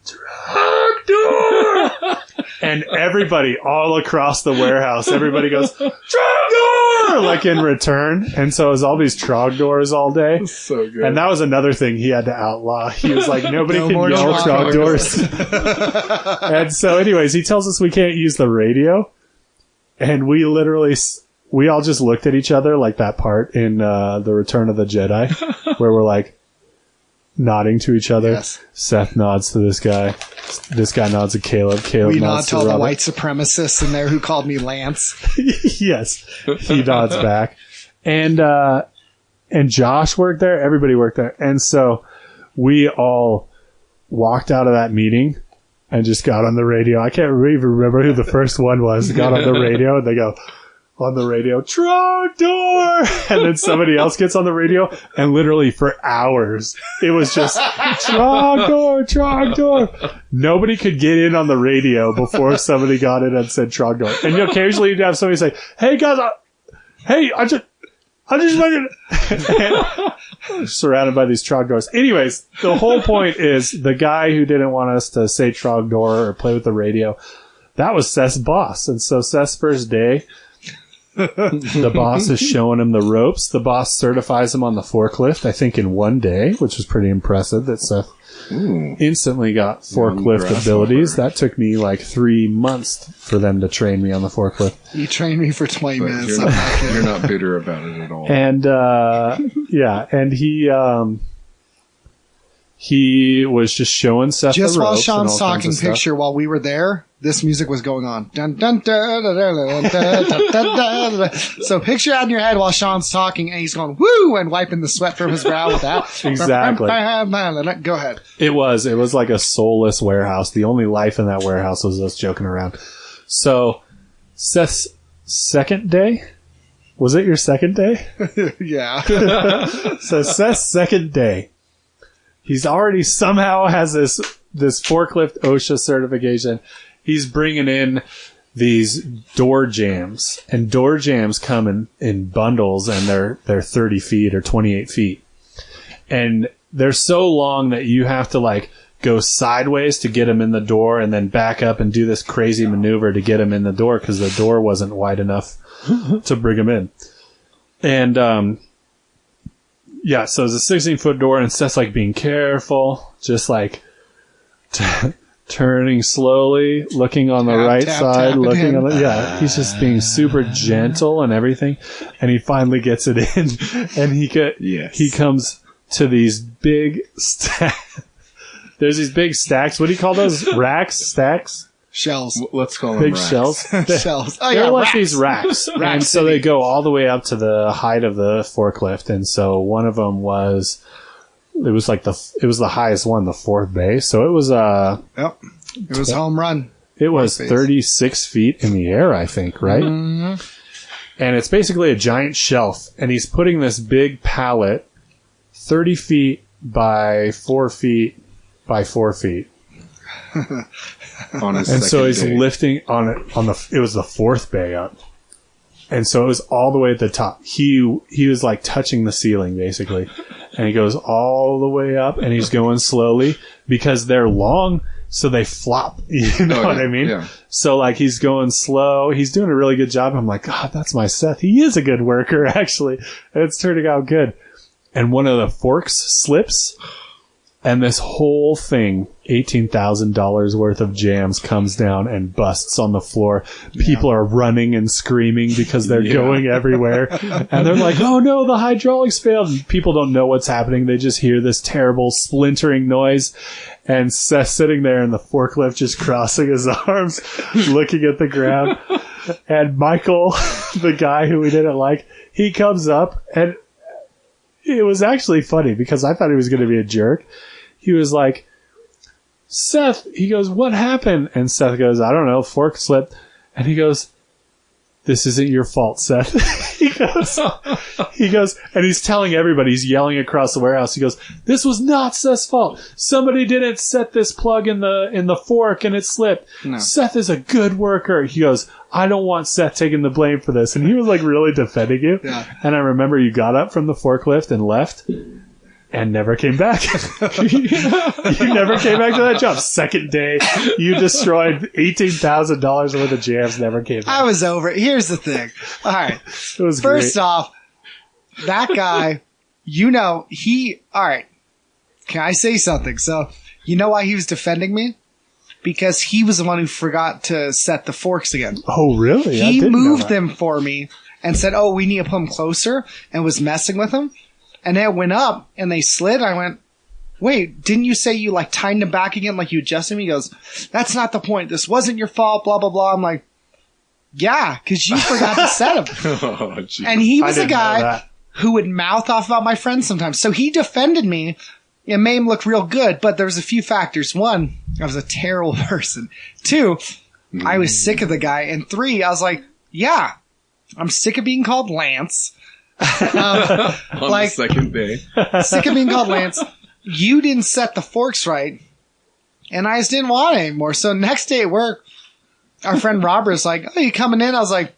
Speaker 2: Trogdor, and everybody all across the warehouse, everybody goes Trogdor, like in return. And so it was all these Trogdors all day.
Speaker 3: So good.
Speaker 2: And that was another thing he had to outlaw. He was like, nobody
Speaker 1: No
Speaker 2: can
Speaker 1: more
Speaker 2: yell
Speaker 1: Trogdors.
Speaker 2: Trogdors. And so anyways, he tells us we can't use the radio. And we all just looked at each other like that part in The Return of the Jedi, where we're like nodding to each other.
Speaker 1: Yes.
Speaker 2: Seth nods to this guy. This guy nods to Caleb. Caleb
Speaker 1: We nod
Speaker 2: nods
Speaker 1: to
Speaker 2: to
Speaker 1: all the
Speaker 2: Robert.
Speaker 1: white supremacists in there who called me Lance.
Speaker 2: Yes. He nods back. And Josh worked there. Everybody worked there. And so we all walked out of that meeting and just got on the radio. I can't even remember who the first one was. Got on the radio and they go, on the radio, Trogdor! And then somebody else gets on the radio, and literally for hours, it was just Trogdor, Trogdor. Nobody could get in on the radio before somebody got in and said Trogdor. And occasionally you'd have somebody say, hey guys, I just fucking surrounded by these Trogdors. Anyways, the whole point is the guy who didn't want us to say Trogdor or play with the radio, that was Seth's boss. And so Seth's first day, the boss is showing him the ropes. The boss certifies him on the forklift, I think in one day, which was pretty impressive that Seth instantly got forklift abilities. That took me like 3 months for them to train me on the forklift.
Speaker 1: You trained me for 20
Speaker 3: But
Speaker 1: minutes.
Speaker 3: you're not bitter about it at all.
Speaker 2: And yeah, and he was just showing Seth
Speaker 1: Just
Speaker 2: the
Speaker 1: while
Speaker 2: ropes and
Speaker 1: Sean's
Speaker 2: all kinds
Speaker 1: talking
Speaker 2: of stuff.
Speaker 1: picture, while we were there, this music was going on. Dun, dun, dun, dun, dun, dun, dun, dun, dun, dun. So picture that in your head while Sean's talking, and he's going, woo, and wiping the sweat from his brow with that.
Speaker 2: Exactly.
Speaker 1: Go ahead.
Speaker 2: It was like a soulless warehouse. The only life in that warehouse was us joking around. So, Seth's second day? Was it your second day?
Speaker 1: Yeah.
Speaker 2: So, Seth's second day. He's already somehow has this forklift OSHA certification. He's bringing in these door jams, and door jams come in bundles, and they're 30 feet or 28 feet. And they're so long that you have to like go sideways to get them in the door and then back up and do this crazy maneuver to get them in the door because the door wasn't wide enough to bring them in. And, yeah, so it's a 16-foot door, and Seth's like being careful, just like turning slowly, looking on the right side, looking on the, yeah, he's just being super gentle and everything. And he finally gets it in, and he comes to these big stacks. There's these big stacks. What do you call those? Racks? Stacks?
Speaker 1: Shells.
Speaker 3: Let's call them
Speaker 2: Big
Speaker 3: racks.
Speaker 2: shells?
Speaker 1: Shells. Oh,
Speaker 2: They're
Speaker 1: yeah,
Speaker 2: like
Speaker 1: racks.
Speaker 2: these racks.
Speaker 1: Rack
Speaker 2: And so
Speaker 1: City.
Speaker 2: they go all the way up to the height of the forklift. And so one of them was the highest one, the fourth bay. So it was,
Speaker 1: Yep. It was home run.
Speaker 2: it was
Speaker 1: Fourth base.
Speaker 2: 36 feet in the air, I think, right?
Speaker 1: Mm-hmm.
Speaker 2: And it's basically a giant shelf. And he's putting this big pallet 30 feet by 4 feet by 4 feet.
Speaker 3: On his
Speaker 2: And so he's
Speaker 3: second day.
Speaker 2: lifting on it it was the fourth bay up. And so it was all the way at the top. He was like touching the ceiling basically. And he goes all the way up and he's going slowly because they're long, so they flop. You know what I mean?
Speaker 3: Yeah.
Speaker 2: So like he's going slow. He's doing a really good job. I'm like, God, that's my Seth. He is a good worker actually. And it's turning out good. And one of the forks slips. And this whole thing, $18,000 worth of jams, comes down and busts on the floor. People are running and screaming because they're going everywhere. And they're like, oh no, the hydraulics failed. And people don't know what's happening. They just hear this terrible splintering noise. And Seth's sitting there in the forklift just crossing his arms, looking at the ground. And Michael, the guy who we didn't like, he comes up, and it was actually funny because I thought he was going to be a jerk. He was like, Seth, he goes, what happened? And Seth goes, I don't know, fork slipped. And he goes, this isn't your fault, Seth. he goes, and he's telling everybody, he's yelling across the warehouse. He goes, this was not Seth's fault. Somebody didn't set this plug in the fork and it slipped.
Speaker 1: No.
Speaker 2: Seth is a good worker. He goes, I don't want Seth taking the blame for this. And he was like really defending you.
Speaker 1: Yeah.
Speaker 2: And I remember you got up from the forklift and left. And never came back. You never came back to that job. Second day, you destroyed $18,000 worth of jams. Never came back.
Speaker 1: I was over it. Here's the thing. All right.
Speaker 2: It was
Speaker 1: First
Speaker 2: great.
Speaker 1: off, that guy, all right. Can I say something? So, you know why he was defending me? Because he was the one who forgot to set the forks again.
Speaker 2: Oh, really?
Speaker 1: He moved them for me and said, oh, we need to put them closer, and was messing with them. And then it went up, and they slid. I went, wait, didn't you say you, like, tightened them back again, like you adjusted them? He goes, that's not the point. This wasn't your fault, blah, blah, blah. I'm like, yeah, because you forgot to set them.
Speaker 3: Oh, geez.
Speaker 1: And he was
Speaker 2: I
Speaker 1: a
Speaker 2: didn't know
Speaker 1: guy
Speaker 2: that.
Speaker 1: who would mouth off about my friends sometimes. So he defended me and made him look real good, but there was a few factors. One, I was a terrible person. Two, I was sick of the guy. And three, I was like, yeah, I'm sick of being called Lance.
Speaker 3: On the second day.
Speaker 1: Sick of being called Lance. You didn't set the forks right, and I just didn't want it anymore. So next day at work, our friend Robert's like, oh, you coming in? I was like,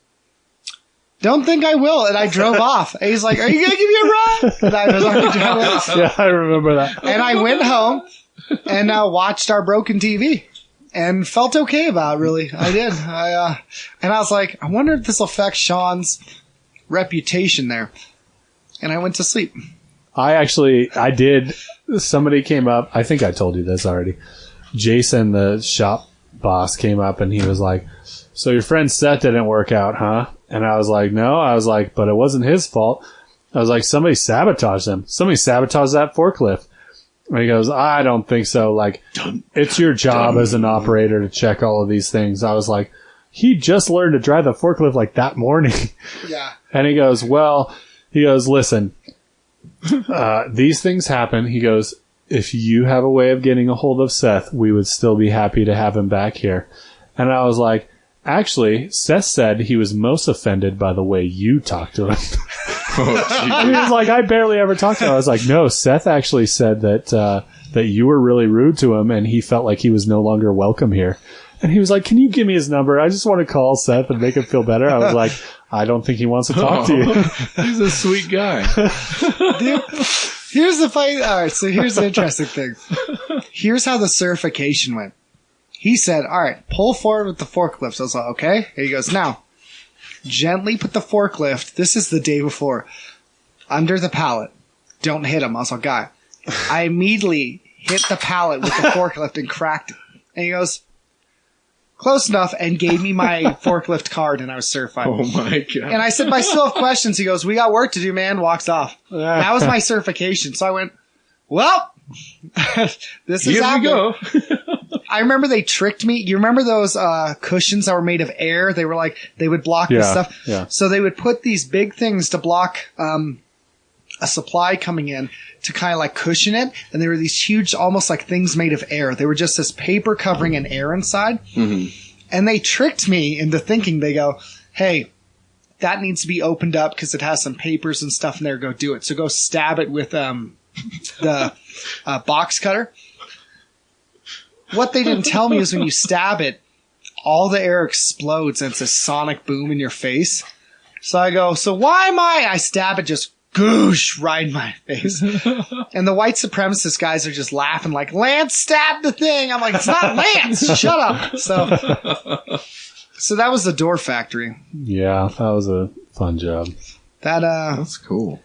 Speaker 1: don't think I will. And I drove off. And he's like, are you going to give me a ride? And I was like,
Speaker 2: Yeah, I remember that.
Speaker 1: and I went home and watched our broken TV and felt okay about it, really. I did. And I was like, I wonder if this will affect Sean's reputation there. And I went to sleep.
Speaker 2: I did. Somebody came up. I think I told you this already. Jason, the shop boss, came up and he was like, so your friend Seth didn't work out, huh? And I was like, no. I was like, but it wasn't his fault. I was like, somebody sabotaged him. Somebody sabotaged that forklift. And he goes, I don't think so. Like, it's your job as an operator to check all of these things. I was like, he just learned to drive the forklift like that morning.
Speaker 1: Yeah.
Speaker 2: And he goes, listen, these things happen. He goes, if you have a way of getting a hold of Seth, we would still be happy to have him back here. And I was like, actually, Seth said he was most offended by the way you talked to him.
Speaker 3: Oh,
Speaker 2: He was like, I barely ever talked to him. I was like, no, Seth actually said that you were really rude to him and he felt like he was no longer welcome here. And he was like, can you give me his number? I just want to call Seth and make him feel better. I was like, I don't think he wants to talk to you.
Speaker 3: He's a sweet guy.
Speaker 1: Dude, here's the fight. All right, so here's the interesting thing. Here's how the certification went. He said, all right, pull forward with the forklift. I was like, okay. And he goes, now, gently put the forklift. This is the day before. Under the pallet. Don't hit him. I was like, guy. I immediately hit the pallet with the forklift and cracked it. And he goes, close enough, and gave me my forklift card, and I was certified.
Speaker 3: Oh, my God.
Speaker 1: And I said, but I still have questions. He goes, we got work to do, man. Walks off. That was my certification. So I went, well, this is
Speaker 3: Here we
Speaker 1: happening.
Speaker 3: go.
Speaker 1: I remember they tricked me. You remember those cushions that were made of air? They were like, they would block this stuff.
Speaker 2: Yeah.
Speaker 1: So they would put these big things to block a supply coming in to kind of like cushion it. And they were these huge, almost like things made of air. They were just this paper covering an air inside.
Speaker 3: Mm-hmm.
Speaker 1: And they tricked me into thinking, they go, hey, that needs to be opened up because it has some papers and stuff in there. Go do it. So go stab it with the box cutter. What they didn't tell me is when you stab it, all the air explodes and it's a sonic boom in your face. So I go, so why am I stab it, just goosh right in my face. And the white supremacist guys are just laughing like, Lance stabbed the thing. I'm like, it's not Lance. Shut up. So that was the door factory.
Speaker 2: Yeah, that was a fun job.
Speaker 3: That's cool.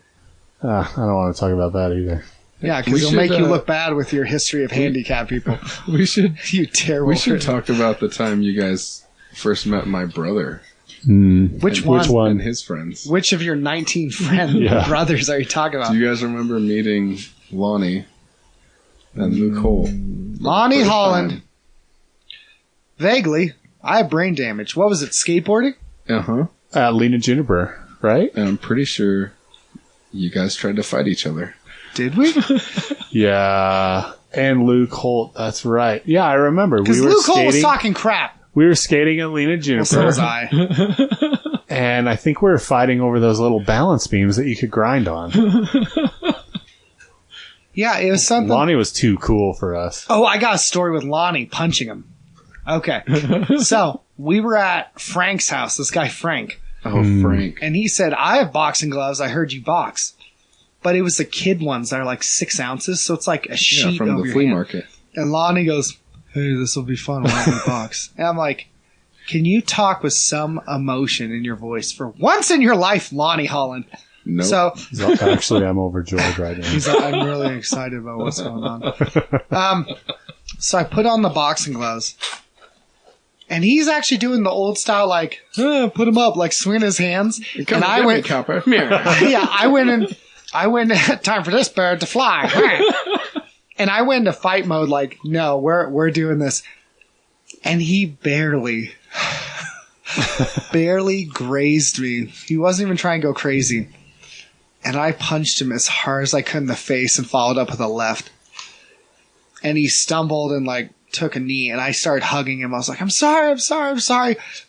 Speaker 2: I don't want to talk about that either.
Speaker 1: Yeah, because it'll make you look bad with your history of handicapped people.
Speaker 3: We should
Speaker 1: You terrible.
Speaker 3: we should talk about the time you guys first met my brother
Speaker 1: Which one?
Speaker 3: and his friends.
Speaker 1: Which of your 19 brothers are you talking about?
Speaker 3: Do you guys remember meeting Lonny and Luke Cole?
Speaker 1: Lonny
Speaker 3: First
Speaker 1: Holland.
Speaker 3: time.
Speaker 1: Vaguely. I have brain damage. What was it, skateboarding?
Speaker 3: Uh-huh.
Speaker 2: Lena Juniper, right?
Speaker 3: And I'm pretty sure you guys tried to fight each other.
Speaker 1: Did we?
Speaker 2: Yeah. And Luke Holt, that's right. Yeah, I remember.
Speaker 1: Because
Speaker 2: We were
Speaker 1: Luke Cole was
Speaker 2: skating.
Speaker 1: talking crap.
Speaker 2: We were skating at Lena Juniper.
Speaker 1: Well, so was I.
Speaker 2: And I think we were fighting over those little balance beams that you could grind on.
Speaker 1: Yeah, it was something.
Speaker 2: Lonny was too cool for us.
Speaker 1: Oh, I got a story with Lonny punching him. Okay. So, we were at Frank's house, this guy Frank.
Speaker 3: Oh, Frank.
Speaker 1: And he said, I have boxing gloves. I heard you box. But it was the kid ones that are like 6 ounces, so it's like a sheet
Speaker 3: from
Speaker 1: over
Speaker 3: the
Speaker 1: your
Speaker 3: flea
Speaker 1: hand.
Speaker 3: market.
Speaker 1: And Lonny goes, hey, this will be fun when we box. And I'm like, can you talk with some emotion in your voice for once in your life, Lonny Holland?
Speaker 3: Nope.
Speaker 1: So
Speaker 2: Actually, I'm overjoyed right now.
Speaker 1: he's like, I'm really excited about what's going on. So I put on the boxing gloves. And he's actually doing the old style, like, put him up, like swinging his hands.
Speaker 3: Come
Speaker 1: and
Speaker 3: on,
Speaker 1: I went,
Speaker 3: Copper.
Speaker 1: yeah, I went, time for this bird to fly. And I went into fight mode, like, no, we're doing this. And he barely grazed me. He wasn't even trying to go crazy. And I punched him as hard as I could in the face and followed up with a left. And he stumbled and like took a knee, and I started hugging him. I was like, I'm sorry.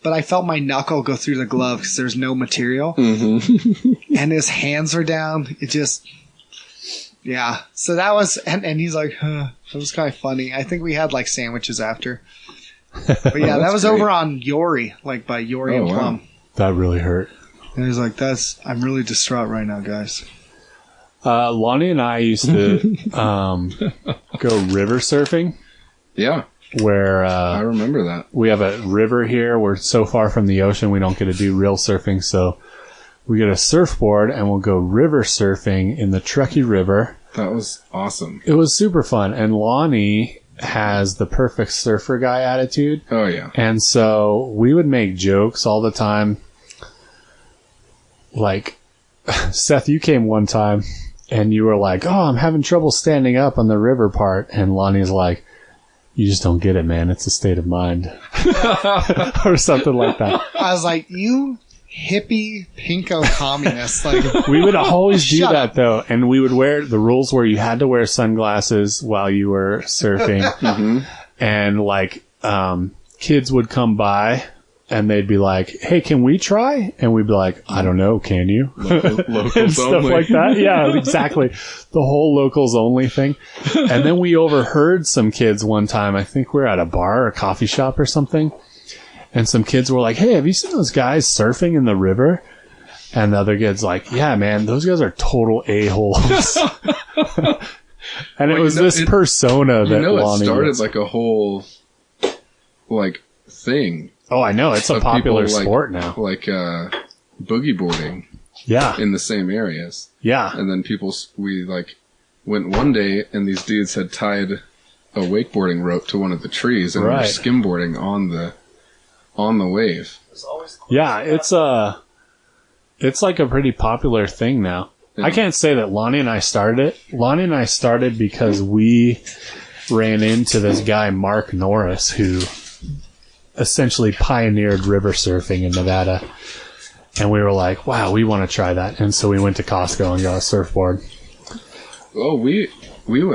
Speaker 1: But I felt my knuckle go through the glove because there's no material. Mm-hmm. And his hands were down. It just, yeah. So that was, and he's like, it was kind of funny. I think we had like sandwiches after. But yeah, that was great. Over on Yori, like by Yori and Plum.
Speaker 2: Wow. That really hurt.
Speaker 1: And he's like, I'm really distraught right now, guys.
Speaker 2: Lonny and I used to go river surfing.
Speaker 3: Yeah.
Speaker 2: Where
Speaker 3: I remember that.
Speaker 2: We have a river here. We're so far from the ocean we don't get to do real surfing, so we get a surfboard and we'll go river surfing in the Truckee River.
Speaker 3: That was awesome.
Speaker 2: It was super fun, and Lonny has the perfect surfer guy attitude.
Speaker 3: Oh, yeah.
Speaker 2: And so we would make jokes all the time. Like, Seth, you came one time and you were like, oh, I'm having trouble standing up on the river part. And Lonnie's like, you just don't get it, man. It's a state of mind. Or something like that.
Speaker 1: I was like, you hippie pinko communist. Like,
Speaker 2: we would always do
Speaker 1: Shut
Speaker 2: that
Speaker 1: up.
Speaker 2: though, and we would wear the rules where you had to wear sunglasses while you were surfing. Mm-hmm. And like kids would come by and they'd be like, hey, can we try? And we'd be like, I don't know, can you?
Speaker 3: Locals
Speaker 2: and stuff
Speaker 3: only.
Speaker 2: like that. Yeah, exactly. The whole locals only thing. And then we overheard some kids one time, I think we were at a bar or a coffee shop or something, and some kids were like, hey, have you seen those guys surfing in the river? And the other kid's like, yeah, man, those guys are total a-holes. And it was this persona that Lonny
Speaker 3: it started
Speaker 2: was.
Speaker 3: like a whole like thing.
Speaker 2: Oh, I know. It's a popular sport now.
Speaker 3: Like boogie boarding
Speaker 2: Yeah.
Speaker 3: in the same areas.
Speaker 2: Yeah.
Speaker 3: And then we like went one day and these dudes had tied a wakeboarding rope to one of the trees and were skimboarding on the wave.
Speaker 2: Yeah, it's like a pretty popular thing now. Yeah. I can't say that Lonny and I started it. Lonny and I started because we ran into this guy, Mark Norris, who essentially pioneered river surfing in Nevada. And we were like, wow, we want to try that. And so we went to Costco and got a surfboard.
Speaker 3: Oh,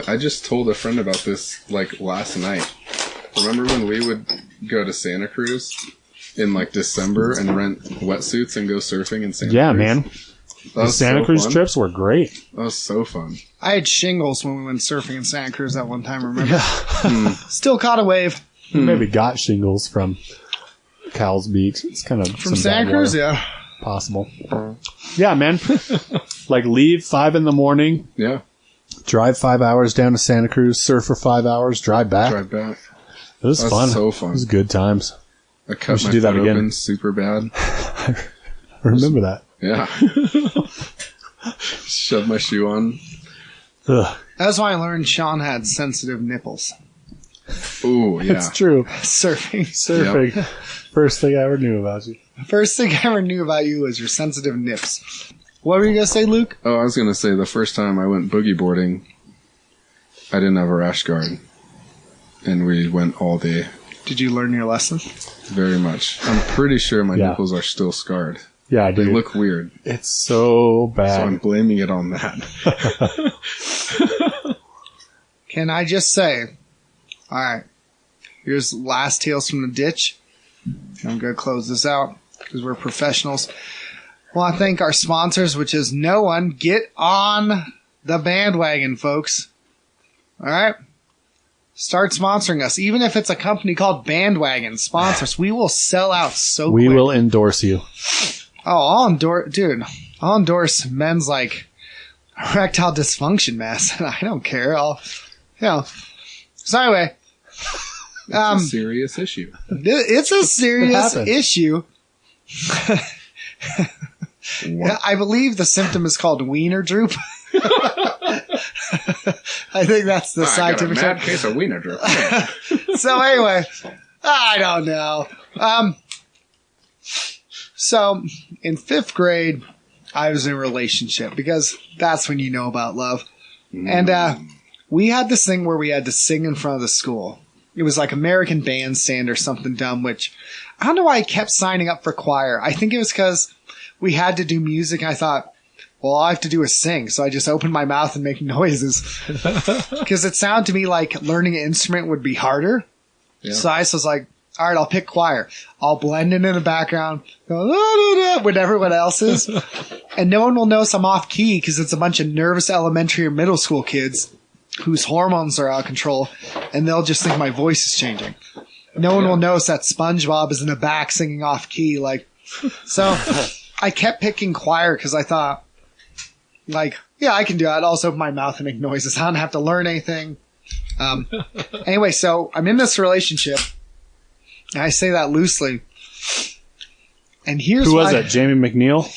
Speaker 3: I just told a friend about this like last night. Remember when we would go to Santa Cruz in like December and rent wetsuits and go surfing in Santa Cruz?
Speaker 2: Yeah, man. The Santa Cruz
Speaker 3: fun.
Speaker 2: trips were great.
Speaker 3: That was so fun.
Speaker 1: I had shingles when we went surfing in Santa Cruz that one time, remember? Still caught a wave.
Speaker 2: We maybe got shingles from Cowles Beach. It's kind of
Speaker 1: from Santa Cruz, yeah.
Speaker 2: Possible. Yeah, man. Like leave 5 a.m.
Speaker 3: Yeah.
Speaker 2: Drive 5 hours down to Santa Cruz, surf for 5 hours, drive back.
Speaker 3: It
Speaker 2: was fun.
Speaker 3: So fun.
Speaker 2: It was good times.
Speaker 3: I cut my foot open super bad.
Speaker 2: I remember that.
Speaker 3: Yeah. Shoved my shoe on.
Speaker 2: Ugh.
Speaker 1: That's why I learned Sean had sensitive nipples.
Speaker 3: Ooh, yeah.
Speaker 2: It's true.
Speaker 1: Surfing.
Speaker 2: Yep. First thing I ever knew about you.
Speaker 1: First thing I ever knew about you was your sensitive nips. What were you going to say, Luke?
Speaker 3: Oh, I was going to say the first time I went boogie boarding, I didn't have a rash guard. And we went all day.
Speaker 1: Did you learn your lesson?
Speaker 3: Very much. I'm pretty sure my nipples are still scarred.
Speaker 2: Yeah,
Speaker 3: They look weird.
Speaker 2: It's so bad.
Speaker 3: So I'm blaming it on that.
Speaker 1: Can I just say, all right, here's last Tales from the Ditch. I'm going to close this out. because we're professionals. I want to thank our sponsors, which is no one. Get on the bandwagon, folks. All right? Start sponsoring us. Even if it's a company called Bandwagon, sponsors. We will sell out so quick.
Speaker 2: We will endorse you.
Speaker 1: Oh, I'll endorse men's like erectile dysfunction mess. I don't care. So anyway.
Speaker 3: It's a serious issue.
Speaker 1: It's a serious issue. Yeah, I believe the symptom is called wiener droop. I think that's the scientific term.
Speaker 3: I got a mad case of wiener droop.
Speaker 1: So anyway, I don't know. So in 5th grade, I was in a relationship because that's when you know about love. And we had this thing where we had to sing in front of the school. It was like American Bandstand or something dumb, which I don't know why I kept signing up for choir. I think it was because we had to do music. And I thought, well, all I have to do is sing. So I just opened my mouth and make noises because it sounded to me like learning an instrument would be harder. Yeah. So I was like, all right, I'll pick choir. I'll blend in the background, go, da, da, da, when everyone else is. And no one will notice I'm off key because it's a bunch of nervous elementary or middle school kids whose hormones are out of control, and they'll just think my voice is changing. No one will notice that SpongeBob is in the back singing off key. So I kept picking choir because I thought, yeah, I can do it. I'd also open my mouth and make noises. I don't have to learn anything. Anyway, so I'm in this relationship. And I say that loosely. And here's
Speaker 2: who was it? Jamie McNeil?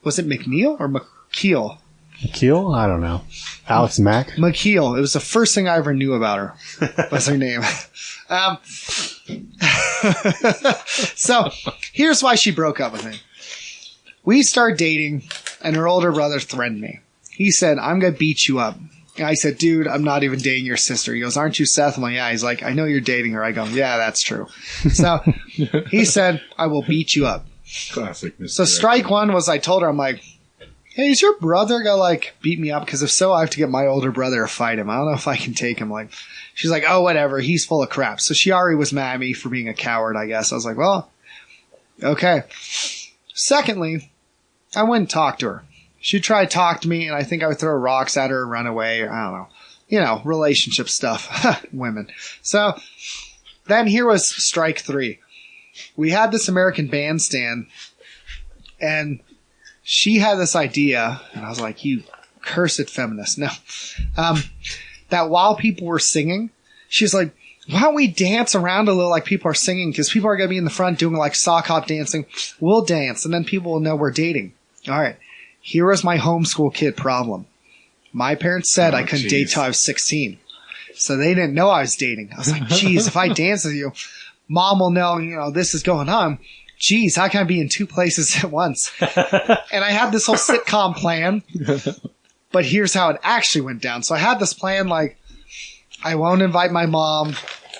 Speaker 1: Was it McNeil or McKeel?
Speaker 2: McKeel? I don't know. Alex Mack?
Speaker 1: McKeel. It was the first thing I ever knew about her. What's her name? So here's why she broke up with me. We started dating, and her older brother threatened me. He said, I'm going to beat you up. And I said, dude, I'm not even dating your sister. He goes, aren't you Seth? I'm like, yeah. He's like, I know you're dating her. I go, yeah, that's true. So he said, I will beat you up.
Speaker 3: Classic.
Speaker 1: So strike one was I told her, I'm like, hey, is your brother going to beat me up? Because if so, I have to get my older brother to fight him. I don't know if I can take him. She's like, oh, whatever. He's full of crap. So she already was mad at me for being a coward, I guess. I was like, well, okay. Secondly, I went and talked to her. She'd try to talk to me, and I think I would throw rocks at her or run away. Or, I don't know. Relationship stuff. Women. So then here was strike 3. We had this American Bandstand, and she had this idea, and I was like, you cursed feminist. No. That while people were singing, she's like, why don't we dance around a little like people are singing? Because people are going to be in the front doing like sock hop dancing. We'll dance, and then people will know we're dating. All right. Here was my homeschool kid problem. My parents said I couldn't date till I was 16. So they didn't know I was dating. I was like, geez, if I dance with you, mom will know, this is going on. Geez, how can I be in 2 places at once? And I had this whole sitcom plan, but here's how it actually went down. So I had this plan I won't invite my mom,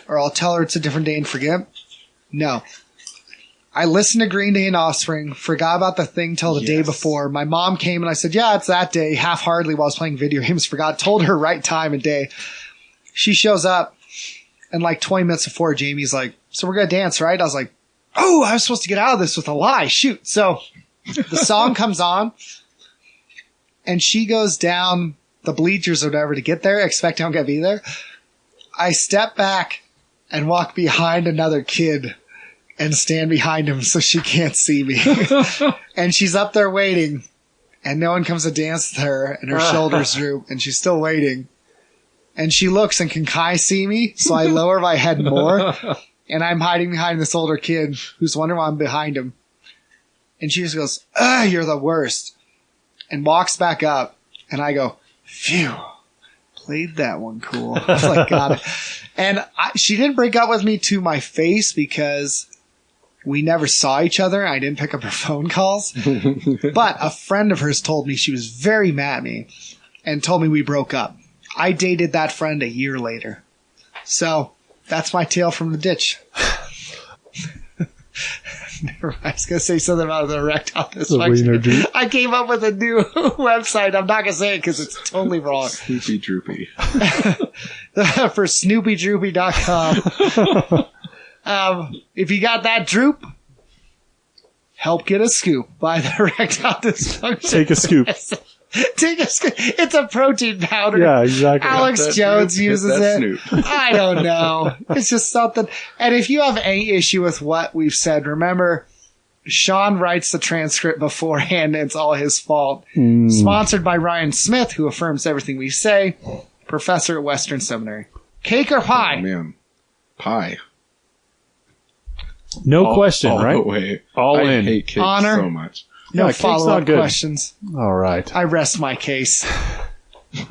Speaker 1: or I'll tell her it's a different day and forget. No. I listened to Green Day and Offspring, forgot about the thing till the day before. My mom came and I said, yeah, it's that day, half-heartedly while I was playing video games, forgot, told her right time and day. She shows up, and 20 minutes before, Jamie's like, so we're going to dance, right? I was like, oh, I was supposed to get out of this with a lie. Shoot. So the song comes on, and she goes down the bleachers or whatever to get there, expecting I'm going to be there. I step back and walk behind another kid and stand behind him so she can't see me. And she's up there waiting, and no one comes to dance with her, and her shoulders droop, and she's still waiting. And she looks and can Kai see me, so I lower my head more, and I'm hiding behind this older kid who's wondering why I'm behind him. And she just goes, you're the worst, and walks back up, and I go, phew, played that one cool. I was like, got it. And she didn't break up with me to my face because we never saw each other. I didn't pick up her phone calls. But a friend of hers told me she was very mad at me and told me we broke up. I dated that friend a year later. So that's my tale from the ditch. Never mind. I was going to say something about the erectile dysfunction. I came up with a new website. I'm not going to say it because it's totally wrong.
Speaker 3: Snoopy Droopy.
Speaker 1: For SnoopyDroopy.com. If you got that droop, help get a scoop by the erectile dysfunction.
Speaker 2: Take a scoop.
Speaker 1: Take a scoop. It's a protein powder.
Speaker 2: Yeah, exactly.
Speaker 1: Alex Jones uses it.
Speaker 3: Snoop.
Speaker 1: I don't know. It's just something. And if you have any issue with what we've said, remember, Sean writes the transcript beforehand and it's all his fault. Sponsored by Ryan Smith, who affirms everything we say. Professor at Western Seminary. Cake or pie?
Speaker 3: Oh, man. Pie.
Speaker 2: No question,
Speaker 3: all
Speaker 2: right?
Speaker 3: The way.
Speaker 2: All
Speaker 3: I
Speaker 2: in.
Speaker 3: hate cake
Speaker 1: Honor.
Speaker 3: so much.
Speaker 1: No
Speaker 2: Yeah, cake's
Speaker 1: follow-up
Speaker 2: not good.
Speaker 1: questions.
Speaker 2: All right.
Speaker 1: I rest my case.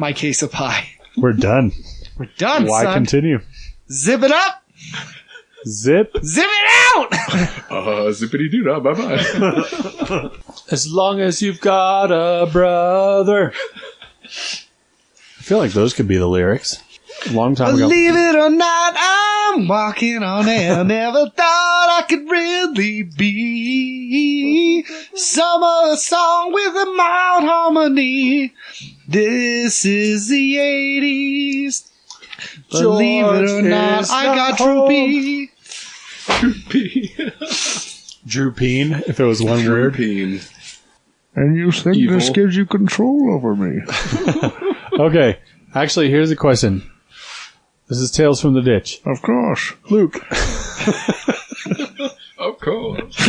Speaker 1: My case of pie.
Speaker 2: We're done.
Speaker 1: We're done,
Speaker 2: Why
Speaker 1: son.
Speaker 2: continue?
Speaker 1: Zip it up.
Speaker 2: Zip.
Speaker 1: Zip it out.
Speaker 3: Zippity doo dah. Bye bye.
Speaker 2: As long as you've got a brother. I feel like those could be the lyrics. A long time ago.
Speaker 1: Believe it or not, I'm walking on air. Never thought I could really be summer song with a mild harmony. This is the 80s. Believe it or not, I got droopy.
Speaker 2: Droopine, if it was one word.
Speaker 3: Droopine.
Speaker 1: And you think
Speaker 3: Evil.
Speaker 1: this gives you control over me?
Speaker 2: Okay. Actually, here's a question. This is Tales from the Ditch.
Speaker 1: Of course.
Speaker 2: Luke.
Speaker 3: Of course.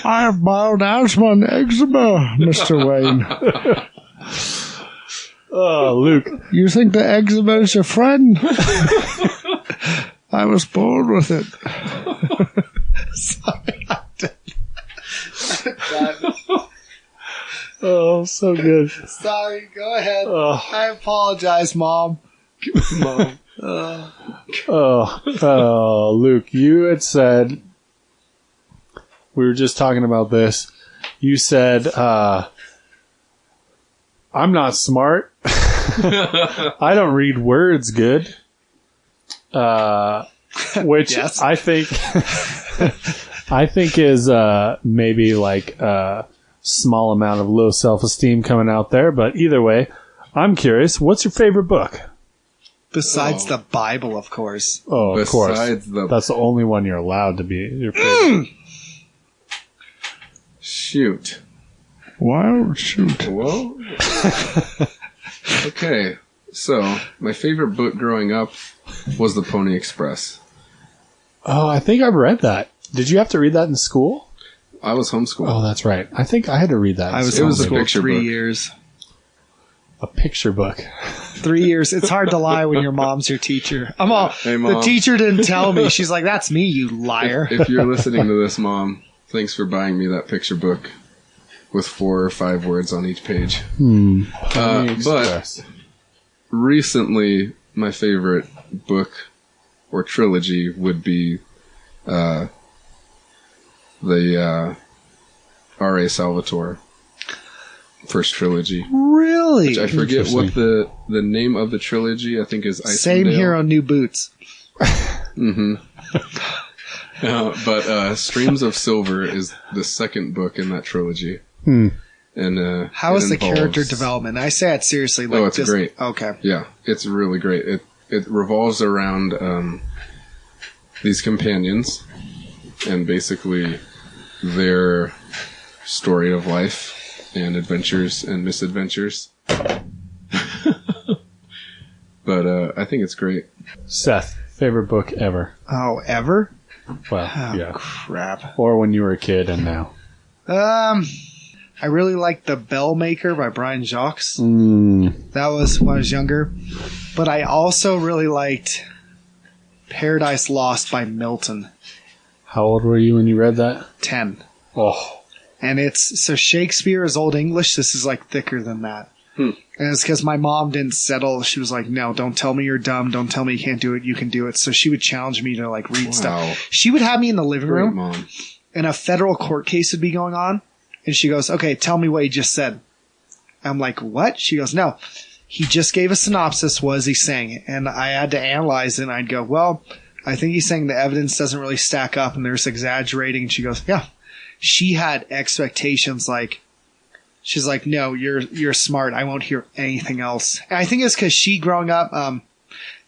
Speaker 1: I have mild asthma and eczema, Mr. Wayne.
Speaker 2: Oh, Luke.
Speaker 1: You think the eczema is your friend? I was born with it. Sorry, I did.
Speaker 2: Oh, so good.
Speaker 1: Sorry, go ahead.
Speaker 2: Oh,
Speaker 1: I apologize, Mom.
Speaker 3: Mom.
Speaker 2: Luke, you had said, we were just talking about this. You said, I'm not smart. I don't read words good. Which
Speaker 1: Yes.
Speaker 2: I think, I think is, maybe like a small amount of low self-esteem coming out there. But either way, I'm curious, what's your favorite book?
Speaker 1: Besides the Bible, of course.
Speaker 2: Oh, of course.
Speaker 3: Besides the
Speaker 2: That's the only one you're allowed to be your favorite.
Speaker 3: shoot.
Speaker 1: Wild shoot.
Speaker 3: Whoa. Okay. So, my favorite book growing up was The Pony Express.
Speaker 2: Oh, I think I've read that. Did you have to read that in school?
Speaker 3: I was homeschooled.
Speaker 2: Oh, that's right. I think I had to read that. in
Speaker 1: I was
Speaker 3: It was a
Speaker 1: homeschooled
Speaker 3: picture
Speaker 1: 3
Speaker 3: book.
Speaker 1: years.
Speaker 2: a picture book.
Speaker 1: 3 years. It's hard to lie when your mom's your teacher. I'm all,
Speaker 3: Hey,
Speaker 1: the
Speaker 3: Mom.
Speaker 1: teacher didn't tell me. She's like, that's me, you liar.
Speaker 3: If you're listening to this, Mom, thanks for buying me that picture book with 4 or 5 words on each page. But recently, my favorite book or trilogy would be the R.A. Salvatore first trilogy.
Speaker 1: Really?
Speaker 3: Which I forget what the name of the trilogy, I think is Icewind
Speaker 1: Same
Speaker 3: Dale.
Speaker 1: here on New Boots.
Speaker 3: But Streams of Silver is the second book in that trilogy. And
Speaker 1: How is the
Speaker 3: involves-
Speaker 1: character development? I say it seriously. Like,
Speaker 3: Oh, it's
Speaker 1: just,
Speaker 3: great.
Speaker 1: Okay.
Speaker 3: Yeah, it's really great. It revolves around these companions and basically their story of life and adventures and misadventures. But I think it's great.
Speaker 2: Seth, favorite book ever?
Speaker 1: Oh, ever?
Speaker 2: Well,
Speaker 1: Oh,
Speaker 2: yeah.
Speaker 1: crap.
Speaker 2: Or when you were a kid and now.
Speaker 1: I really liked The Bell Maker by Brian Jacques.
Speaker 2: Mm.
Speaker 1: That was when I was younger. But I also really liked Paradise Lost by Milton.
Speaker 2: How old were you when you read that?
Speaker 1: 10.
Speaker 2: Oh.
Speaker 1: And so Shakespeare is Old English. This is like thicker than that. And it's because my mom didn't settle. She was like, no, don't tell me you're dumb. Don't tell me you can't do it. You can do it. So she would challenge me to like read
Speaker 3: Wow.
Speaker 1: stuff. She would have me in the living
Speaker 3: Great,
Speaker 1: room
Speaker 3: Mom.
Speaker 1: and a federal court case would be going on. And she goes, okay, tell me what he just said. I'm like, what? She goes, no, he just gave a synopsis. What is he saying? And I had to analyze it and I'd go, well, I think he's saying the evidence doesn't really stack up and there's exaggerating. And she goes, yeah. She had expectations like, she's like, no, you're smart. I won't hear anything else. And I think it's because she growing up,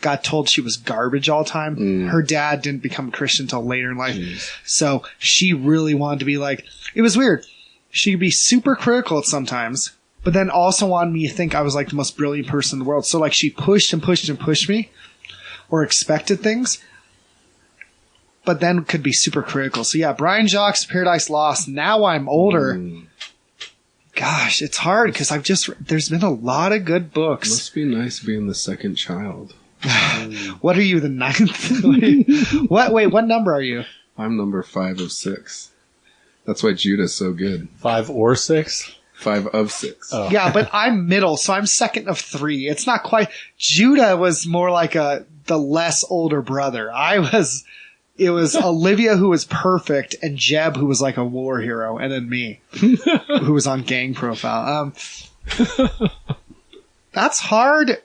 Speaker 1: got told she was garbage all the time. Her dad didn't become a Christian until later in life. So she really wanted to be like, it was weird. She could be super critical sometimes, but then also wanted me to think I was like the most brilliant person in the world. So like she pushed and pushed and pushed me, or expected things, but then could be super critical. So yeah, Brian Jacques' Paradise Lost. Now I'm older. Gosh, it's hard because there's been a lot of good books.
Speaker 3: Must be nice being the second child.
Speaker 1: What are you, the 9th? What number are you?
Speaker 3: I'm number 5 of 6. That's why Judah's so good.
Speaker 2: 5 or 6?
Speaker 3: 5 of 6.
Speaker 2: Oh.
Speaker 1: Yeah, but I'm middle, so I'm second of 3. It's not quite. Judah was more like the less older brother. It was Olivia who was perfect, and Jeb who was like a war hero, and then me who was on Gang Profile. That's hard.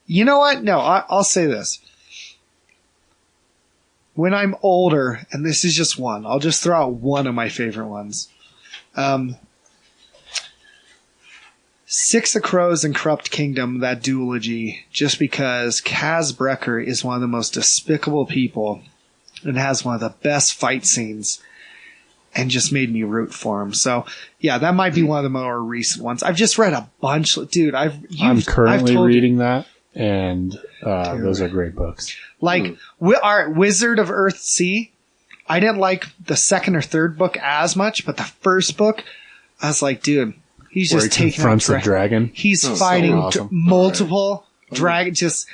Speaker 1: You know what? No, I'll say this. When I'm older, and this is just one, I'll just throw out one of my favorite ones. Six of Crows and Corrupt Kingdom, that duology, just because Kaz Brecker is one of the most despicable people and has one of the best fight scenes and just made me root for him. So, yeah, that might be one of the more recent ones. I've just read a bunch. Dude,
Speaker 2: I'm currently reading that, and those are great books.
Speaker 1: Like, our Wizard of Earthsea, I didn't like the second or third book as much, but the first book, I was like, dude, he's
Speaker 2: Where
Speaker 1: just
Speaker 2: he
Speaker 1: taking out
Speaker 2: confronts a dragon.
Speaker 1: He's
Speaker 3: so
Speaker 1: fighting
Speaker 2: awesome.
Speaker 1: multiple dragons.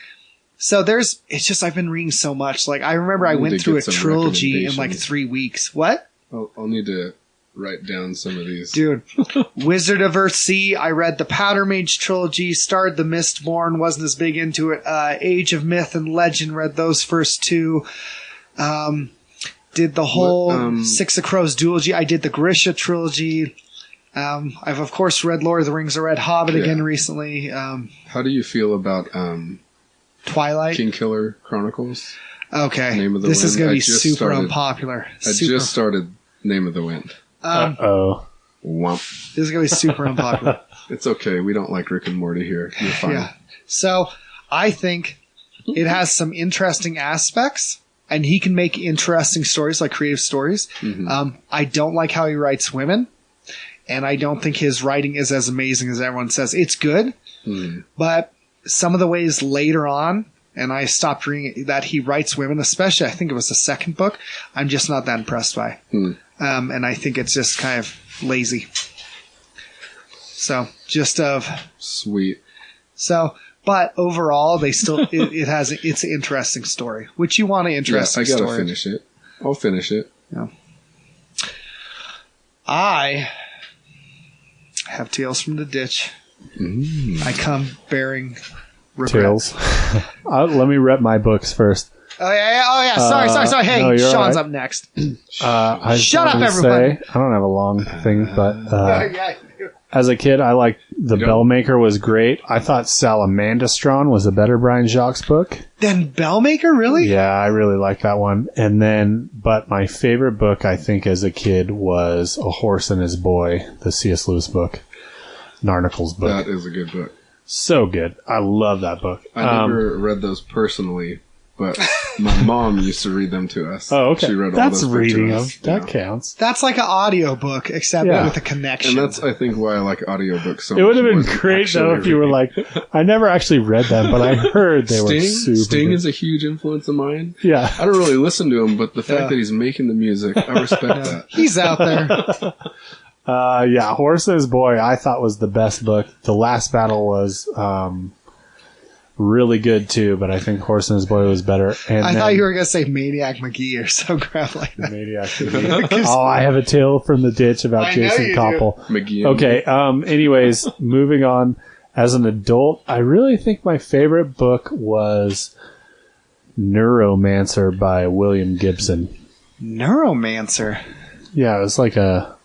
Speaker 1: I've been reading so much. Like, I remember I went through a trilogy in like 3 weeks. What?
Speaker 3: I'll need to write down some of these.
Speaker 1: Dude, Wizard of Earthsea, I read the Powder Mage trilogy, started the Mistborn, wasn't as big into it. Age of Myth and Legend, read those first 2. Did the whole Six of Crows duology. I did the Grisha trilogy. I've of course read Lord of the Rings. I read Hobbit again recently.
Speaker 3: How do you feel about
Speaker 1: Twilight?
Speaker 3: Kingkiller Chronicles?
Speaker 1: Okay.
Speaker 3: Name of the
Speaker 1: this
Speaker 3: Wind.
Speaker 1: is going to be
Speaker 3: I just
Speaker 1: super
Speaker 3: started-
Speaker 1: unpopular.
Speaker 3: I just started Name of the Wind.
Speaker 2: Uh-oh.
Speaker 3: Womp.
Speaker 1: This is going to be super unpopular.
Speaker 3: It's okay. We don't like Rick and Morty here. You're fine.
Speaker 1: Yeah. So I think it has some interesting aspects, and he can make interesting stories, like creative stories. I don't like how he writes women, and I don't think his writing is as amazing as everyone says. It's good, but some of the ways later on, and I stopped reading that he writes women, especially I think it was the second book, I'm just not that impressed by. And I think it's just kind of lazy. So,
Speaker 3: Sweet.
Speaker 1: So, but overall, it's an interesting story, which you want an interesting story.
Speaker 3: I gotta finish it. I'll finish it.
Speaker 1: Yeah. I have Tales from the Ditch. I come bearing regret.
Speaker 2: Tales. Let me rep my books first.
Speaker 1: Oh yeah. Sorry. Hey,
Speaker 2: no,
Speaker 1: Sean's
Speaker 2: right.
Speaker 1: up next.
Speaker 2: I just
Speaker 1: Shut up,
Speaker 2: wanted to
Speaker 1: everybody.
Speaker 2: say, I don't have a long thing, but
Speaker 1: Yeah.
Speaker 2: as a kid, I liked The Bellmaker was great. I thought Salamandastron was a better Brian Jacques book.
Speaker 1: Then Bellmaker, really?
Speaker 2: Yeah, I really liked that one. And then, but my favorite book, I think, as a kid was A Horse and His Boy, the C.S. Lewis book, Narnicle's book.
Speaker 3: That is a good book.
Speaker 2: So good. I love that book.
Speaker 3: I never read those personally, but my mom used to read them to us.
Speaker 2: Oh, okay.
Speaker 3: She read all
Speaker 2: That's
Speaker 3: those books
Speaker 2: reading
Speaker 3: to
Speaker 2: them.
Speaker 3: us.
Speaker 2: That
Speaker 3: Yeah.
Speaker 2: counts.
Speaker 1: That's like an audio book, except
Speaker 2: Yeah.
Speaker 1: with a connection.
Speaker 3: And that's, I think, why I like audiobooks so much.
Speaker 2: It would have been
Speaker 3: more than
Speaker 2: great, though,
Speaker 3: actually
Speaker 2: if you were
Speaker 3: reading.
Speaker 2: like, I never actually read them, but I heard they were super
Speaker 3: Sting
Speaker 2: good.
Speaker 3: is a huge influence of mine.
Speaker 2: Yeah.
Speaker 3: I don't really listen to him, but the fact
Speaker 1: Yeah.
Speaker 3: that he's making the music, I respect that.
Speaker 1: He's out there.
Speaker 2: Yeah, Horse and His Boy, I thought was the best book. The Last Battle was really good too, but I think Horse and His Boy was better. And
Speaker 1: I thought you were going to say Maniac McGee or some crap like that.
Speaker 2: Maniac McGee. Oh, I have a tale from the ditch about
Speaker 1: I know
Speaker 2: Jason
Speaker 1: you
Speaker 2: Koppel.
Speaker 3: McGee.
Speaker 2: Okay. Anyways, moving on. As an adult, I really think my favorite book was Neuromancer by William Gibson.
Speaker 1: Neuromancer.
Speaker 2: Yeah, it's like a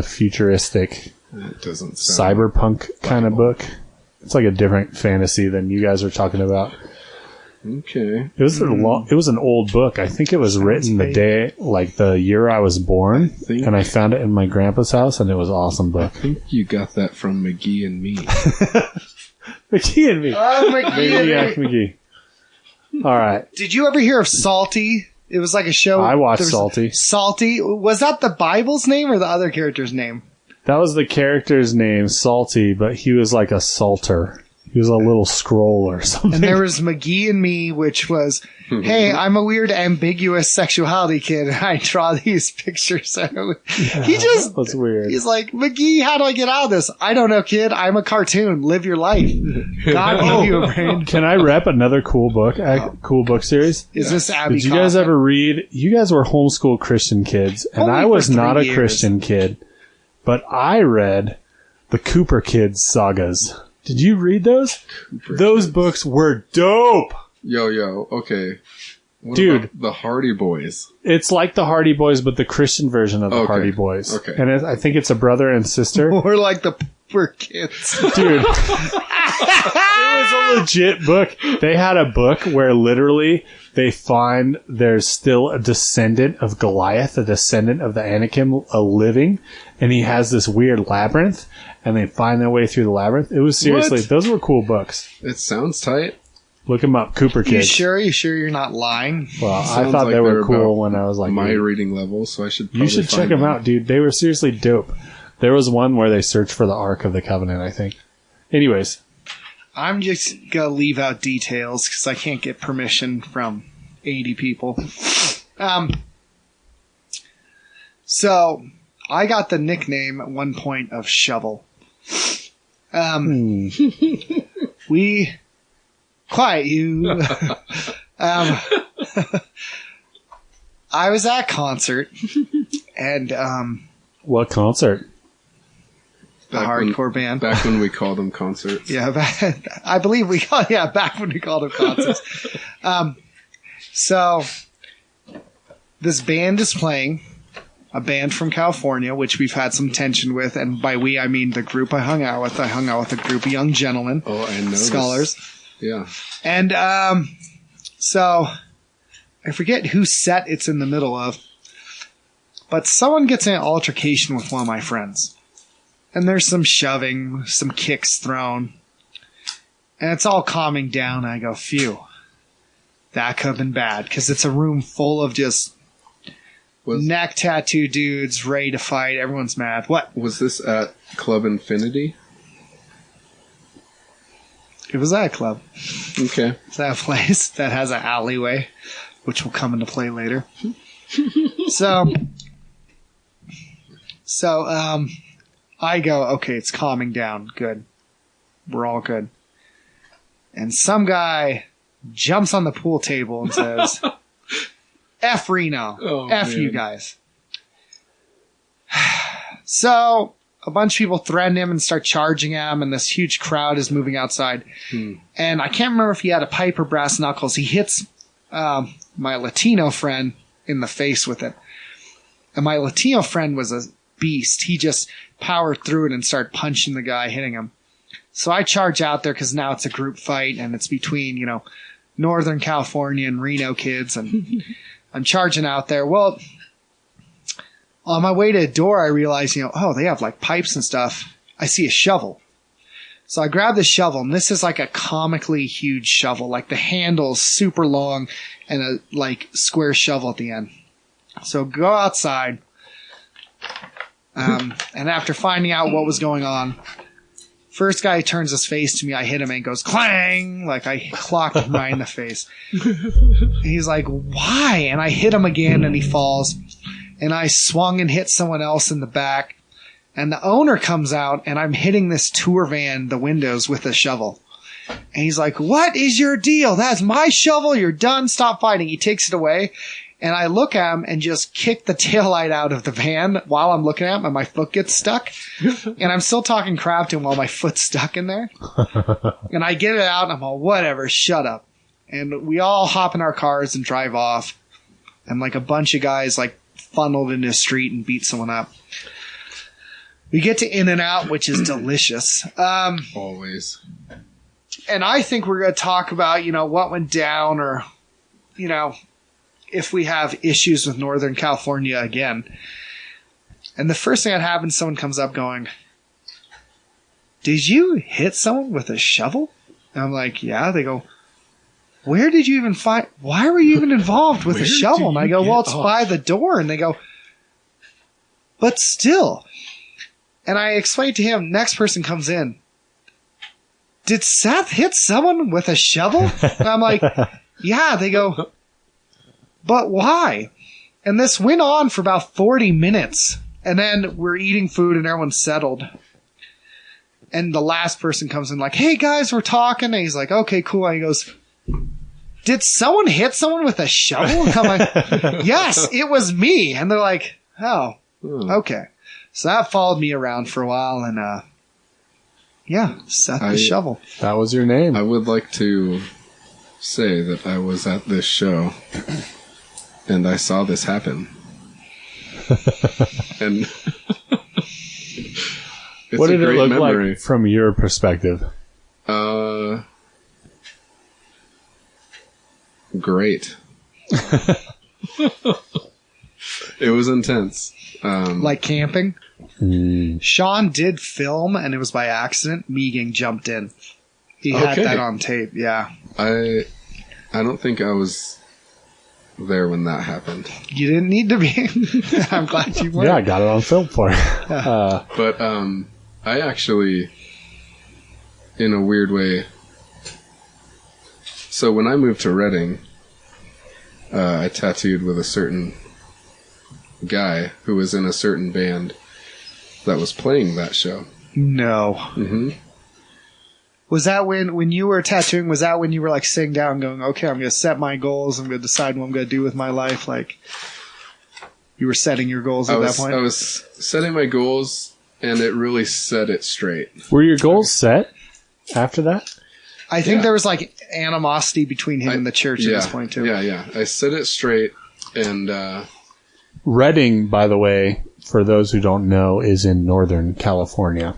Speaker 2: futuristic
Speaker 3: It doesn't sound
Speaker 2: cyberpunk kind of book. It's like a different fantasy than you guys are talking about.
Speaker 3: Okay.
Speaker 2: It was it was an old book. I think it was written the day, like the year I was born, and I found it in my grandpa's house, and it was an awesome book.
Speaker 3: I think you got that from McGee and Me.
Speaker 2: McGee and me.
Speaker 1: Oh,
Speaker 2: Maniac McGee. All right.
Speaker 1: Did you ever hear of Salty? It was like a show.
Speaker 2: I watched
Speaker 1: there was
Speaker 2: Salty.
Speaker 1: Salty. Was that the Bible's name or the other character's name?
Speaker 2: That was the character's name, Salty, but he was like a salter. He was a little scroll or something.
Speaker 1: And there was McGee and Me, which was, hey, I'm a weird, ambiguous sexuality kid, and I draw these pictures. So he just,
Speaker 2: That's weird.
Speaker 1: he's like, McGee, how do I get out of this? I don't know, kid. I'm a cartoon. Live your life. God gave you a brain.
Speaker 2: Can I rep another cool book series?
Speaker 1: Is this Abby
Speaker 2: Did you guys
Speaker 1: Kaufman?
Speaker 2: ever read? You guys were homeschool Christian kids, and
Speaker 1: Only
Speaker 2: I was
Speaker 1: for 3
Speaker 2: not a
Speaker 1: years.
Speaker 2: Christian kid, but I read the Cooper Kids sagas. Did you read those? Those books were dope.
Speaker 3: Yo, okay. What
Speaker 2: Dude.
Speaker 3: about the Hardy Boys?
Speaker 2: It's like the Hardy Boys, but the Christian version of the
Speaker 3: Okay.
Speaker 2: Hardy Boys.
Speaker 3: Okay.
Speaker 2: And I think it's a brother and sister.
Speaker 1: Or like the poor kids.
Speaker 2: Dude. It was a legit book. They had a book where literally they find there's still a descendant of Goliath, a descendant of the Anakim, living, and he has this weird labyrinth, and they find their way through the labyrinth. It was seriously,
Speaker 3: What?
Speaker 2: those were cool books.
Speaker 3: It sounds tight.
Speaker 2: Look them up, Cooper
Speaker 1: You
Speaker 2: Kids.
Speaker 1: sure? You sure you're not lying?
Speaker 2: Well, I
Speaker 3: Sounds
Speaker 2: thought
Speaker 3: like
Speaker 2: they were
Speaker 3: they're
Speaker 2: cool
Speaker 3: about
Speaker 2: when I was like,
Speaker 3: my
Speaker 2: 8.
Speaker 3: reading level, so I should
Speaker 2: You
Speaker 3: probably
Speaker 2: should check
Speaker 3: find
Speaker 2: them out, dude. They were seriously dope. There was one where they searched for the Ark of the Covenant, I think. Anyways,
Speaker 1: I'm just gonna leave out details because I can't get permission from 80 people. So I got the nickname at one point of Shovel. We quiet you. I was at a concert and
Speaker 2: what concert?
Speaker 1: the
Speaker 3: Back when-
Speaker 1: hardcore band.
Speaker 3: Back when we called them concerts.
Speaker 1: Yeah, I believe we called, back when we called them concerts. So this band is playing, a band from California, which we've had some tension with, and by we I mean the group I hung out with. I hung out with a group of young gentlemen,
Speaker 3: Oh, I know. this.
Speaker 1: scholars,
Speaker 3: Yeah.
Speaker 1: and so I forget whose set it's in the middle of, but someone gets in an altercation with one of my friends. And there's some shoving, some kicks thrown. And it's all calming down. And I go, phew. That could have been bad. Because it's a room full of just
Speaker 3: Was
Speaker 1: neck tattoo dudes ready to fight. Everyone's mad. What?
Speaker 3: was this at Club Infinity?
Speaker 1: It was at a club.
Speaker 3: Okay.
Speaker 1: It's at a place that has an alleyway, which will come into play later. So, I go, okay, it's calming down. Good. We're all good. And some guy jumps on the pool table and says, F Reno.
Speaker 3: Oh,
Speaker 1: F
Speaker 3: man.
Speaker 1: you guys. So a bunch of people threaten him and start charging him, and this huge crowd is moving outside. And I can't remember if he had a pipe or brass knuckles. He hits my Latino friend in the face with it. And my Latino friend was a beast. He just powered through it and started punching the guy, hitting him. So I charge out there because now it's a group fight and it's between, Northern California and Reno kids. And I'm charging out there. Well, on my way to the door, I realize, they have like pipes and stuff. I see a shovel. So I grab the shovel, and this is like a comically huge shovel. Like the handle's super long and a like square shovel at the end. So go outside. And after finding out what was going on, first guy turns his face to me, I hit him and it goes clang, like I clocked him right in the face. And he's like, why? And I hit him again and he falls. And I swung and hit someone else in the back. And the owner comes out and I'm hitting this tour van, the windows, with a shovel. And he's like, what is your deal? That's my shovel. You're done. Stop fighting. He takes it away. And I look at him and just kick the taillight out of the van while I'm looking at him, and my foot gets stuck. And I'm still talking crap to him while my foot's stuck in there. And I get it out, and I'm all, whatever, shut up. And we all hop in our cars and drive off. And like a bunch of guys like funneled into the street and beat someone up. We get to In-N-Out, which is delicious.
Speaker 3: Always.
Speaker 1: And I think we're going to talk about, what went down or, if we have issues with Northern California again. And the first thing that happens, someone comes up going, did you hit someone with a shovel? And I'm like, yeah. They go, where did you even find, why were you even involved with a shovel? And I go, well, it's by the door. And they go, but still. And I explained to him, next person comes in. Did Seth hit someone with a shovel? And I'm like, yeah. They go, but why? And this went on for about 40 minutes. And then we're eating food and everyone's settled. And the last person comes in like, hey guys, we're talking. And he's like, okay, cool. And he goes, did someone hit someone with a shovel? And I'm like, yes, it was me. And they're like, oh, okay. So that followed me around for a while. And, yeah, Seth the Shovel.
Speaker 2: That was your name.
Speaker 3: I would like to say that I was at this show and I saw this happen. And it's
Speaker 2: what did
Speaker 3: a great
Speaker 2: it look
Speaker 3: memory.
Speaker 2: like from your perspective?
Speaker 3: Great. It was intense.
Speaker 1: Like camping? Sean did film, and it was by accident. Me getting jumped in. He had that on tape, yeah.
Speaker 3: I don't think I was there when that happened.
Speaker 1: You didn't need to be. I'm glad you were.
Speaker 2: Yeah, I got it on film for you.
Speaker 3: But I actually, in a weird way, so when I moved to Reading, I tattooed with a certain guy who was in a certain band that was playing that show.
Speaker 1: No.
Speaker 3: Mm-hmm.
Speaker 1: Was that when you were tattooing, was that when you were like sitting down going, okay, I'm going to set my goals, I'm going to decide what I'm going to do with my life? Like, you were setting your goals at that point?
Speaker 3: I was setting my goals, and it really set it straight.
Speaker 2: Were your goals set after that?
Speaker 1: I think there was like animosity between him and the church at this point, too.
Speaker 3: Yeah. I set it straight, and
Speaker 2: Reading, by the way, for those who don't know, is in Northern California.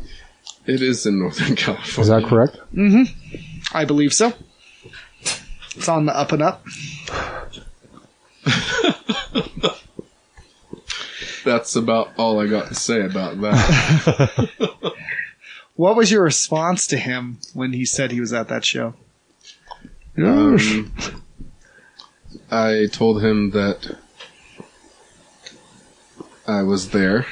Speaker 3: it is in Northern California.
Speaker 2: Is that correct?
Speaker 1: Mm-hmm. I believe so. It's on the up and up.
Speaker 3: That's about all I got to say about that.
Speaker 1: What was your response to him when he said he was at that show?
Speaker 3: I told him that I was there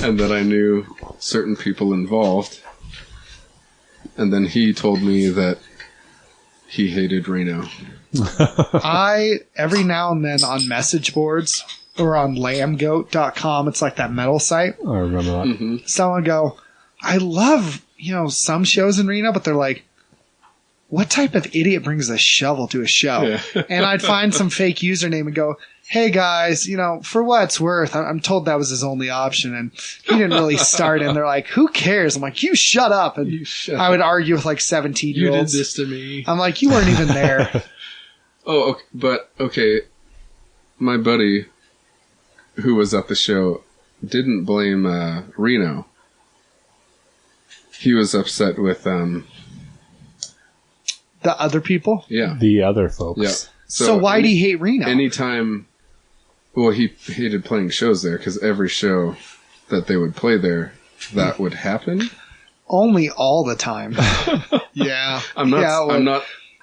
Speaker 3: and that I knew certain people involved. And then he told me that he hated Reno.
Speaker 1: I, every now and then on message boards or on lambgoat.com, it's like that metal site.
Speaker 2: I remember that.
Speaker 3: Mm-hmm.
Speaker 1: Someone go, I love, some shows in Reno, but they're like, what type of idiot brings a shovel to a show?
Speaker 3: Yeah.
Speaker 1: And I'd find some fake username and go, hey guys, for what it's worth, I'm told that was his only option, and he didn't really start. And they're like, who cares? I'm like, you shut up. And I would argue with like 17-year-olds.
Speaker 3: You did this to me.
Speaker 1: I'm like, you weren't even there.
Speaker 3: Oh, okay, but okay. My buddy who was at the show didn't blame Reno. He was upset with
Speaker 1: the other people?
Speaker 3: Yeah.
Speaker 2: The other folks.
Speaker 3: Yeah.
Speaker 1: So why do you hate Reno?
Speaker 3: Anytime, well, he hated playing shows there because every show that they would play there, that would happen.
Speaker 1: Only all the time. Yeah.
Speaker 3: I'm not.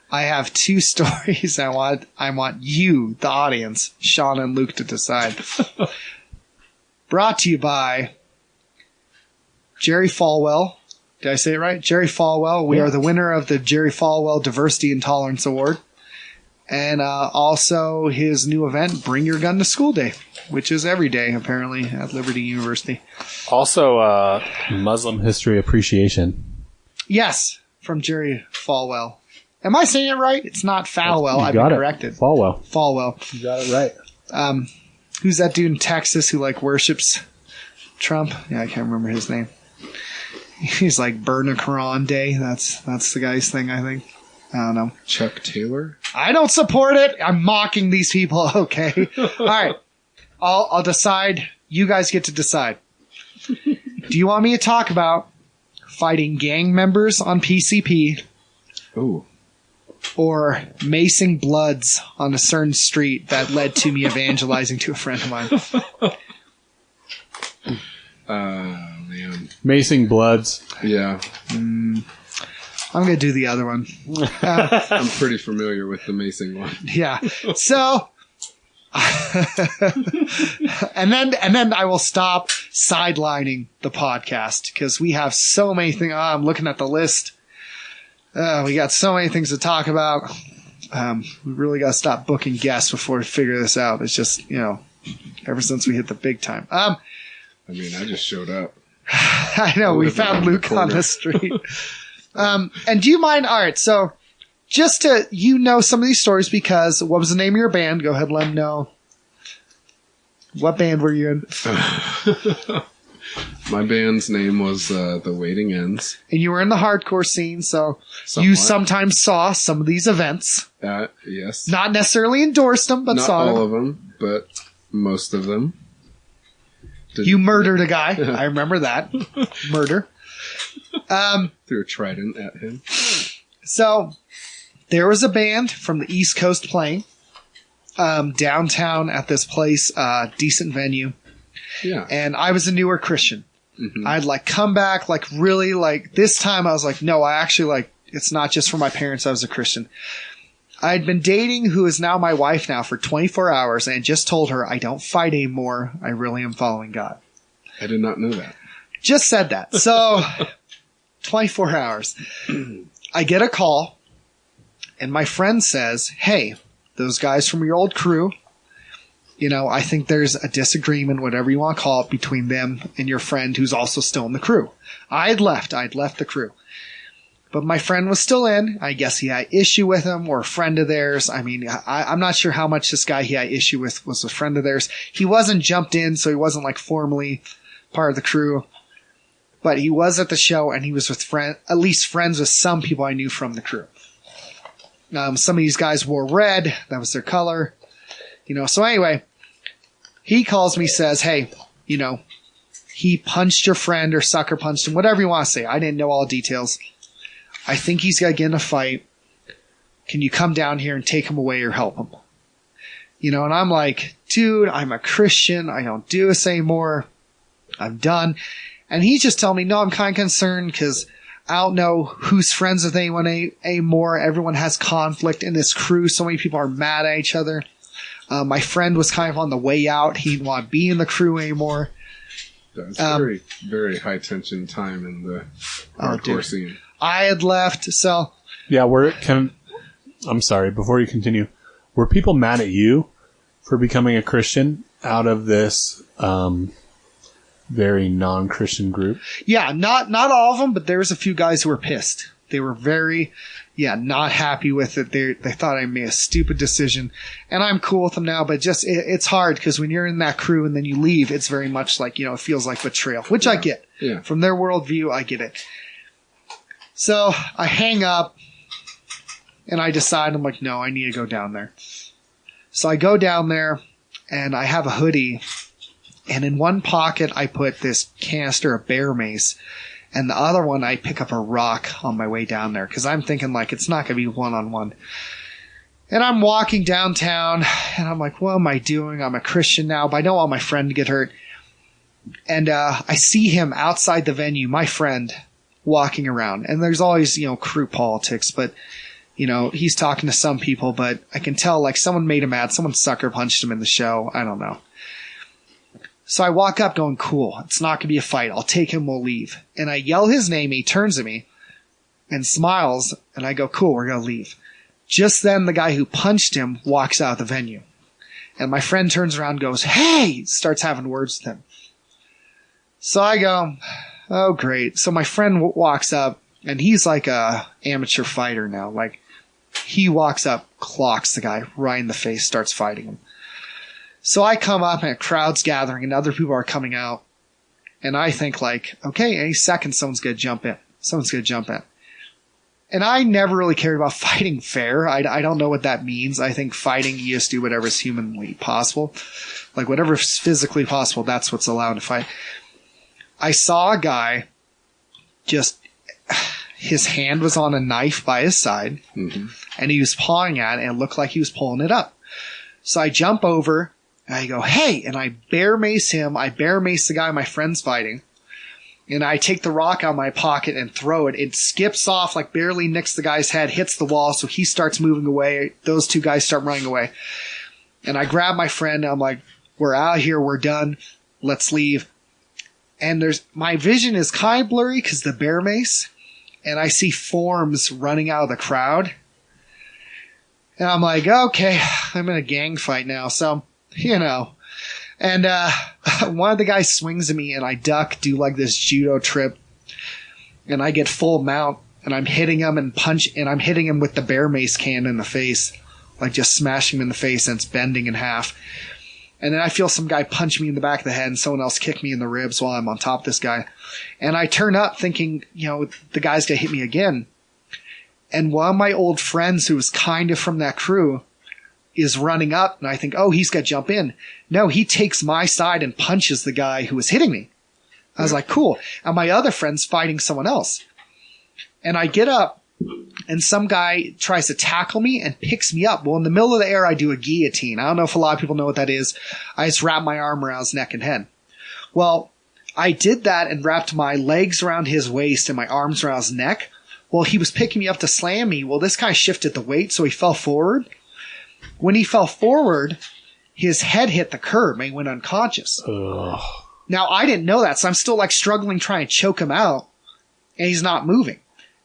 Speaker 1: I have two stories I want you, the audience, Sean and Luke, to decide. Brought to you by Jerry Falwell. Did I say it right? Jerry Falwell. We are the winner of the Jerry Falwell Diversity and Tolerance Award. And also his new event, Bring Your Gun to School Day, which is every day, apparently, at Liberty University.
Speaker 2: Also, Muslim History Appreciation.
Speaker 1: Yes, from Jerry Falwell. Am I saying it right? It's not Falwell. I've been corrected. Falwell.
Speaker 2: You got it right.
Speaker 1: Who's that dude in Texas who worships Trump? Yeah, I can't remember his name. He's like Burn a Quran Day. That's the guy's thing, I think. I don't know.
Speaker 3: Chuck Taylor?
Speaker 1: I don't support it. I'm mocking these people. Okay. All right. I'll decide. You guys get to decide. Do you want me to talk about fighting gang members on PCP?
Speaker 3: Ooh.
Speaker 1: Or macing bloods on a certain street that led to me evangelizing to a friend of mine?
Speaker 3: Man.
Speaker 2: Macing Bloods.
Speaker 3: Yeah.
Speaker 1: I'm going to do the other one.
Speaker 3: I'm pretty familiar with the macing one.
Speaker 1: Yeah. So, and then I will stop sidelining the podcast because we have so many things. I'm looking at the list. We got so many things to talk about. We really got to stop booking guests before we figure this out. It's just, ever since we hit the big time.
Speaker 3: I just showed up.
Speaker 1: I know, we found Luke on the street. And do you mind? All right. So just to, some of these stories because what was the name of your band? Go ahead. Let them know. What band were you in?
Speaker 3: My band's name was The Waiting Ends.
Speaker 1: And you were in the hardcore scene. So
Speaker 3: Somewhat.
Speaker 1: you sometimes saw some of these events.
Speaker 3: Yes.
Speaker 1: Not necessarily endorsed them, but
Speaker 3: Not
Speaker 1: saw them.
Speaker 3: all of them, but most of them.
Speaker 1: You murdered a guy. I remember that. Murder.
Speaker 3: Threw a trident at him.
Speaker 1: So there was a band from the East Coast playing downtown at this place, decent venue.
Speaker 3: Yeah.
Speaker 1: And I was a newer Christian.
Speaker 3: Mm-hmm.
Speaker 1: I'd come back really this time I was like, no, I actually it's not just for my parents. I was a Christian. I'd been dating who is now my wife now for 24 hours and just told her I don't fight anymore. I really am following God.
Speaker 3: I did not know that.
Speaker 1: Just said that. So 24 hours. I get a call and my friend says, hey, those guys from your old crew, I think there's a disagreement, whatever you want to call it, between them and your friend who's also still in the crew. I'd left the crew. But my friend was still in. I guess he had issue with him or a friend of theirs. I'm not sure how much this guy he had issue with was a friend of theirs. He wasn't jumped in, so he wasn't formally part of the crew. But he was at the show and he was with at least friends with some people I knew from the crew. Some of these guys wore red. That was their color. So anyway, he calls me, says, hey, he punched your friend or sucker punched him, whatever you want to say. I didn't know all the details. I think he's got to get in a fight. Can you come down here and take him away or help him? And I'm like, dude, I'm a Christian. I don't do this anymore. I'm done. And he's just telling me, no, I'm kind of concerned because I don't know who's friends with anyone anymore. Everyone has conflict in this crew. So many people are mad at each other. My friend was kind of on the way out. He didn't want to be in the crew anymore.
Speaker 3: That's very, very high tension time in the hardcore scene.
Speaker 1: I had left, so...
Speaker 2: Yeah, I'm sorry, before you continue, were people mad at you for becoming a Christian out of this very non-Christian group?
Speaker 1: Yeah, not all of them, but there was a few guys who were pissed. They were very, not happy with it. They thought I made a stupid decision, and I'm cool with them now, but just, it's hard, because when you're in that crew and then you leave, it's very much like, it feels like betrayal, which I get.
Speaker 3: Yeah.
Speaker 1: From their worldview, I get it. So I hang up and I decide, I'm like, no, I need to go down there. So I go down there and I have a hoodie, and in one pocket I put this canister of bear mace, and the other one I pick up a rock on my way down there because I'm thinking it's not going to be one-on-one. And I'm walking downtown and I'm like, what am I doing? I'm a Christian now, but I don't want my friend to get hurt. And I see him outside the venue, my friend, walking around, and there's always, crew politics, but, he's talking to some people, but I can tell, someone made him mad, someone sucker punched him in the show, I don't know. So I walk up going, cool, it's not gonna be a fight, I'll take him, we'll leave. And I yell his name, he turns at me, and smiles, and I go, cool, we're gonna leave. Just then, the guy who punched him walks out of the venue. And my friend turns around and goes, hey, starts having words with him. So I go, oh, great. So my friend walks up, and he's like a amateur fighter now. He walks up, clocks the guy right in the face, starts fighting him. So I come up, and a crowd's gathering, and other people are coming out. And I think, okay, any second, someone's going to jump in. And I never really cared about fighting fair. I don't know what that means. I think fighting, you just do whatever's humanly possible. Whatever's physically possible, that's what's allowed to fight. I saw a guy his hand was on a knife by his side, mm-hmm. and he was pawing at it, and it looked like he was pulling it up. So I jump over, and I go, hey, and I bear mace him. I bear mace the guy my friend's fighting. And I take the rock out of my pocket and throw it. It skips off, like barely nicks the guy's head, hits the wall, so he starts moving away. Those two guys start running away. And I grab my friend, and I'm like, we're out of here, we're done, let's leave. And my vision is kind of blurry because the bear mace, and I see forms running out of the crowd. And I'm like, okay, I'm in a gang fight now, so, you know. And one of the guys swings at me, and I duck, do like this judo trip, and I get full mount, and I'm hitting him and I'm hitting him with the bear mace can in the face, like just smashing him in the face, and it's bending in half. And then I feel some guy punch me in the back of the head, and someone else kick me in the ribs while I'm on top of this guy. And I turn up thinking, you know, the guy's gonna hit me again. And one of my old friends who was kind of from that crew is running up, and I think, oh, he's got to jump in. No, he takes my side and punches the guy who was hitting me. I was like, cool. And my other friend's fighting someone else. And I get up, and some guy tries to tackle me and picks me up. Well, in the middle of the air, I do a guillotine. I don't know if a lot of people know what that is. I just wrap my arm around his neck and head. Well, I did that and wrapped my legs around his waist and my arms around his neck. Well, he was picking me up to slam me. Well, this guy shifted the weight, so he fell forward. When he fell forward, his head hit the curb and he went unconscious.
Speaker 2: Ugh.
Speaker 1: Now, I didn't know that, so I'm still like struggling trying to choke him out, and he's not moving.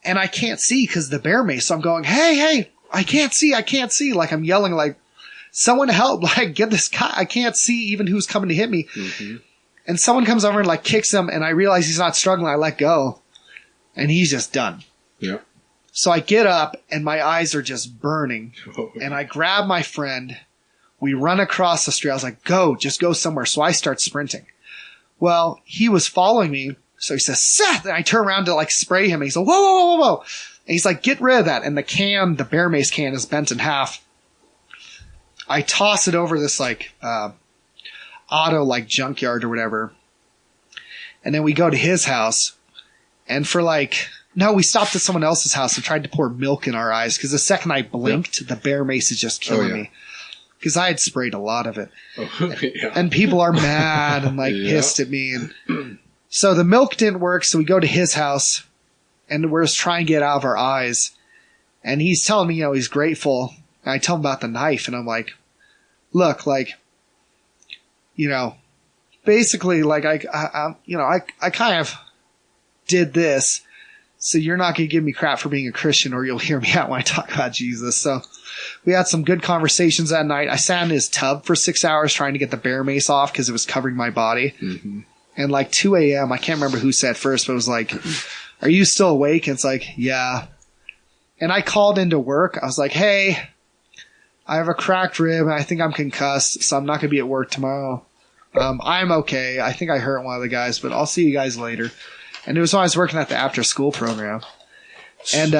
Speaker 1: And I can't see because the bear mace, so I'm going, hey, I can't see. Like I'm yelling like, someone help, like get this guy. I can't see even who's coming to hit me. Mm-hmm. And someone comes over and like kicks him, and I realize he's not struggling. I let go, and he's just done.
Speaker 3: Yeah.
Speaker 1: So I get up, and my eyes are just burning. And I grab my friend. We run across the street. I was like, just go somewhere. So I start sprinting. Well, he was following me. So he says, Seth! And I turn around to like spray him. And he's like, whoa. And he's like, get rid of that. And the bear mace can is bent in half. I toss it over this like auto like junkyard or whatever. And then we go to his house. And for like... No, we stopped at someone else's house and tried to pour milk in our eyes because the second I blinked, the bear mace is just killing me. Because I had sprayed a lot of it. And people are mad and like pissed at me. And so the milk didn't work, so we go to his house and we're just trying to get out of our eyes. And he's telling me, you know, he's grateful. And I tell him about the knife, and I'm like, look, like, you know, basically, like, I kind of did this. So you're not going to give me crap for being a Christian, or you'll hear me out when I talk about Jesus. So we had some good conversations that night. I sat in his tub for 6 hours trying to get the bear mace off because it was covering my body. Mm-hmm. And like 2 a.m., I can't remember who said first, but it was like, are you still awake? And it's like, yeah. And I called into work. I was like, hey, I have a cracked rib and I think I'm concussed, so I'm not going to be at work tomorrow. I'm okay. I think I hurt one of the guys, but I'll see you guys later. And it was when I was working at the after-school program. And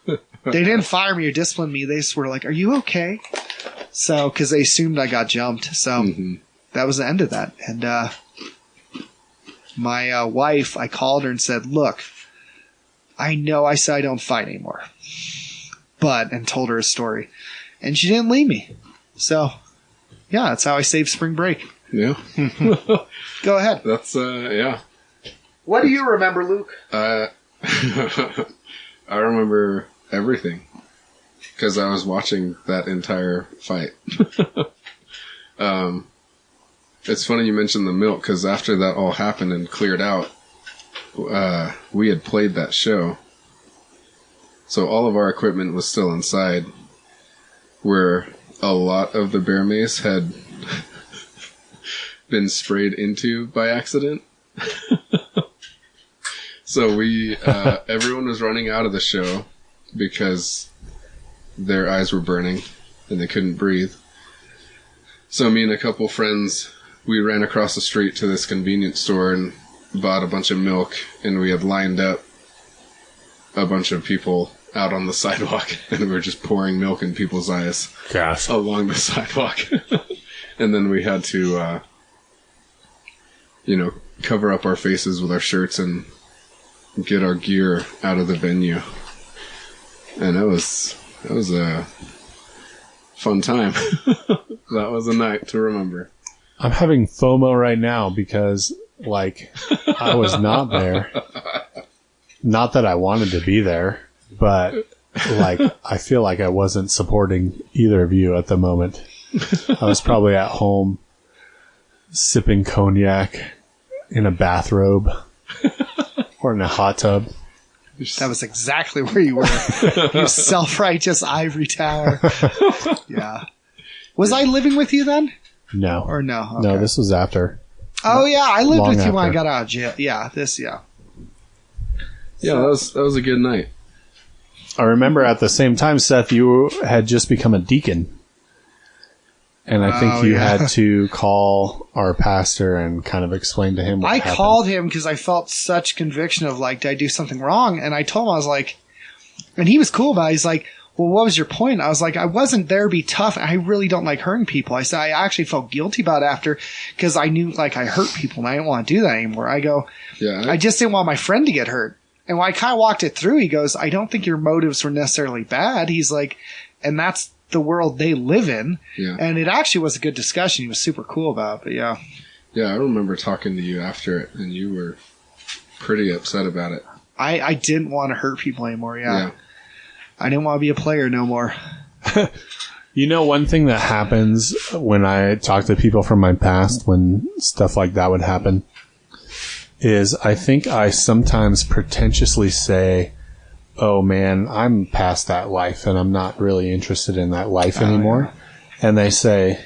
Speaker 1: they didn't fire me or discipline me. They just were like, are you okay? So, because they assumed I got jumped. So that was the end of that. And my wife, I called her and said, look, I know I said I don't fight anymore. And told her a story. And she didn't leave me. So, yeah, that's how I saved spring break.
Speaker 3: Yeah.
Speaker 1: Go ahead.
Speaker 3: That's, yeah.
Speaker 1: What do you remember, Luke?
Speaker 3: I remember everything because I was watching that entire fight. It's funny you mentioned the milk because after that all happened and cleared out, we had played that show. So all of our equipment was still inside where a lot of the bear mace had been sprayed into by accident. So we, everyone was running out of the show because their eyes were burning and they couldn't breathe. So me and a couple friends, we ran across the street to this convenience store and bought a bunch of milk, and we had lined up a bunch of people out on the sidewalk, and we were just pouring milk in people's eyes along the sidewalk. And then we had to, cover up our faces with our shirts and get our gear out of the venue. And that was a fun time. That was a night to remember.
Speaker 2: I'm having FOMO right now because Like, I was not there. Not that I wanted to be there, but like, I feel like I wasn't supporting either of you at the moment. I was probably at home sipping cognac in a bathrobe or in a hot tub.
Speaker 1: That was exactly where you were. You self-righteous ivory tower. Yeah. Was I living with you then?
Speaker 2: No.
Speaker 1: Or no? Okay.
Speaker 2: No, this was after.
Speaker 1: Oh, yeah. I lived
Speaker 2: Long
Speaker 1: with you when I
Speaker 2: after.
Speaker 1: got out of jail. Yeah. Yeah.
Speaker 3: Yeah, that was a good night.
Speaker 2: I remember at the same time, Seth, you had just become a deacon. And I think you had to call our pastor and kind of explain to him what happened.
Speaker 1: Called him because I felt such conviction of like, did I do something wrong? And I told him, I was like, and he was cool about it. He's like, well, what was your point? I was like, I wasn't there to be tough. I really don't like hurting people. I said, I actually felt guilty about it after because I knew like I hurt people and I didn't want to do that anymore. I go,
Speaker 3: Yeah,
Speaker 1: I just didn't want my friend to get hurt. And when I kind of walked it through, he goes, I don't think your motives were necessarily bad. He's like, and that's the world they live in.
Speaker 3: Yeah.
Speaker 1: And it actually was a good discussion. He was super cool about it, but yeah.
Speaker 3: Yeah, I remember talking to you after it, and you were pretty upset about it.
Speaker 1: I didn't want to hurt people anymore,
Speaker 3: Yeah.
Speaker 1: I didn't want to be a player no more.
Speaker 2: You know, one thing that happens when I talk to people from my past, when stuff like that would happen, is I think I sometimes pretentiously say, oh man, I'm past that life and I'm not really interested in that life anymore. Yeah. And they say,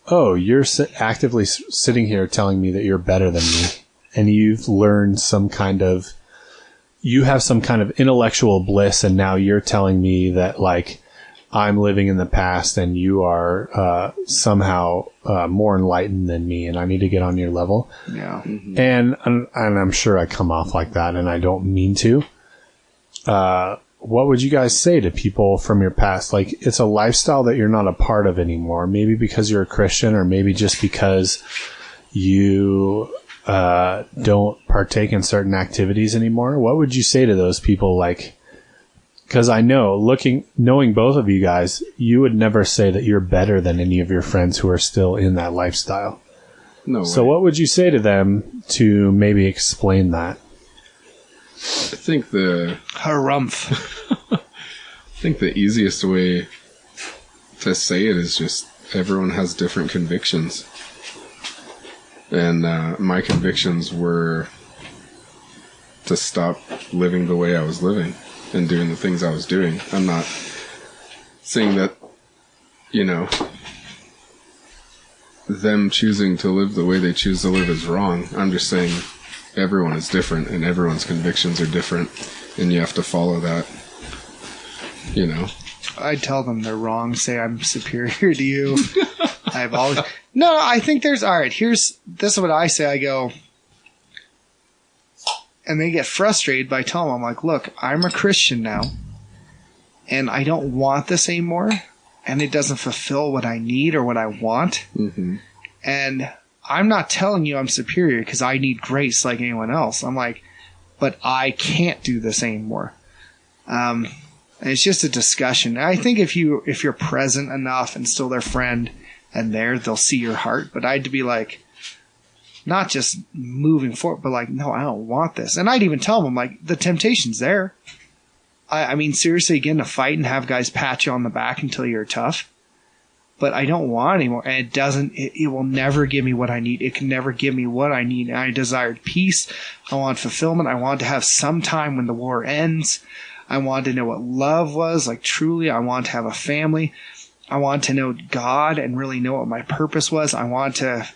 Speaker 2: oh, you're actively sitting here telling me that you're better than me. And you've learned you have some kind of intellectual bliss. And now you're telling me that like I'm living in the past and you are somehow more enlightened than me and I need to get on your level.
Speaker 1: Yeah.
Speaker 3: Mm-hmm.
Speaker 2: And I'm sure I come off like that and I don't mean to. What would you guys say to people from your past? Like, it's a lifestyle that you're not a part of anymore. Maybe because you're a Christian or maybe just because you don't partake in certain activities anymore. What would you say to those people? Like, because I know, knowing both of you guys, you would never say that you're better than any of your friends who are still in that lifestyle.
Speaker 3: No way.
Speaker 2: So what would you say to them to maybe explain that?
Speaker 3: I think the easiest way to say it is just everyone has different convictions. And my convictions were to stop living the way I was living and doing the things I was doing. I'm not saying that, them choosing to live the way they choose to live is wrong. I'm just saying everyone is different and everyone's convictions are different and you have to follow that,
Speaker 1: I tell them they're wrong, say I'm superior to you. No, I think this is what I say. I go, and they get frustrated by telling them, I'm like, look, I'm a Christian now and I don't want this anymore and it doesn't fulfill what I need or what I want.
Speaker 3: Mm-hmm.
Speaker 1: And I'm not telling you I'm superior because I need grace like anyone else. I'm like, but I can't do this anymore. And it's just a discussion. And I think if you're present enough and still their friend and they'll see your heart. But I had to be like, not just moving forward, but like, no, I don't want this. And I'd even tell them, like, the temptation's there. I mean, seriously, get in a fight and have guys pat you on the back until you're tough. But I don't want anymore. And it will never give me what I need. It can never give me what I need. I desired peace. I want fulfillment. I want to have some time when the war ends. I want to know what love was, like truly. I want to have a family. I want to know God and really know what my purpose was. I want to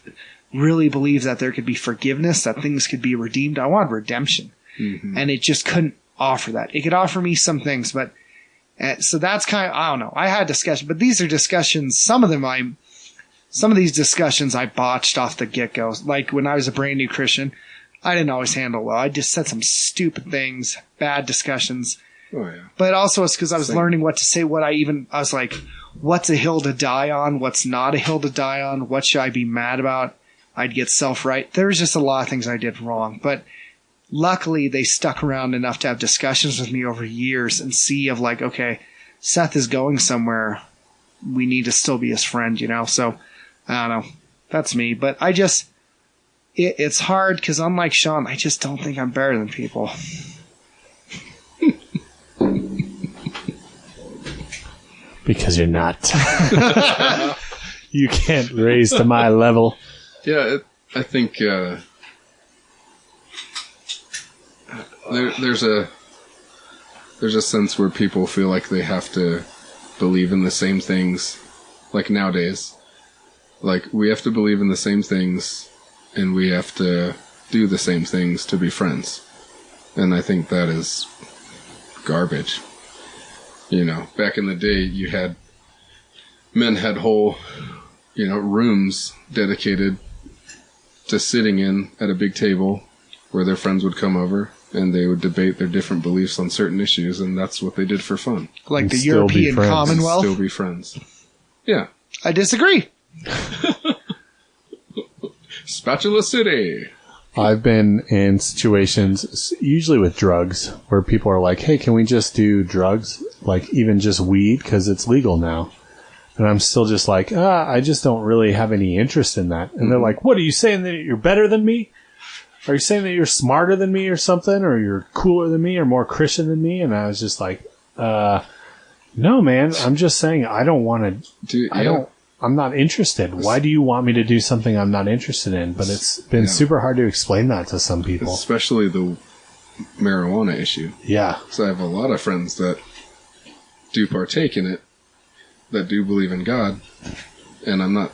Speaker 1: really believe that there could be forgiveness, that things could be redeemed. I want redemption. Mm-hmm. And it just couldn't offer that. It could offer me some things, but so that's kind of, I don't know. I had discussion, but these are discussions. Some of these discussions I botched off the get-go. Like when I was a brand new Christian, I didn't always handle well. I just said some stupid things, bad discussions.
Speaker 3: Oh, yeah.
Speaker 1: But also it's because I was learning what to say, I was like, what's a hill to die on? What's not a hill to die on? What should I be mad about? I'd get self-right. There was just a lot of things I did wrong. But luckily, they stuck around enough to have discussions with me over years and see of like, okay, Seth is going somewhere. We need to still be his friend, So, I don't know. That's me. But it's hard because unlike Sean, I just don't think I'm better than people.
Speaker 2: Because you're not. You can't raise to my level.
Speaker 3: Yeah, I think there's a sense where people feel like they have to believe in the same things. Like nowadays, like we have to believe in the same things, and we have to do the same things to be friends. And I think that is garbage. You know, back in the day, men had whole, rooms dedicated to sitting in at a big table where their friends would come over and they would debate their different beliefs on certain issues, and that's what they did for fun.
Speaker 1: Like
Speaker 2: And
Speaker 1: the
Speaker 2: still be
Speaker 1: European
Speaker 2: friends.
Speaker 1: Commonwealth?
Speaker 3: Still be friends. Yeah.
Speaker 1: I disagree.
Speaker 3: Spatula City.
Speaker 2: I've been in situations, usually with drugs, where people are like, hey, can we just do drugs? Like even just weed, because it's legal now. And I'm still just like, I just don't really have any interest in that. And they're like, what, are you saying that you're better than me? Are you saying that you're smarter than me or something? Or you're cooler than me or more Christian than me? And I was just like, no, man, I'm just saying I don't want to, I'm not interested. Why do you want me to do something I'm not interested in? But it's been super hard to explain that to some people.
Speaker 3: Especially the marijuana issue.
Speaker 2: Yeah.
Speaker 3: So I have a lot of friends that do partake in it, that do believe in God, and I'm not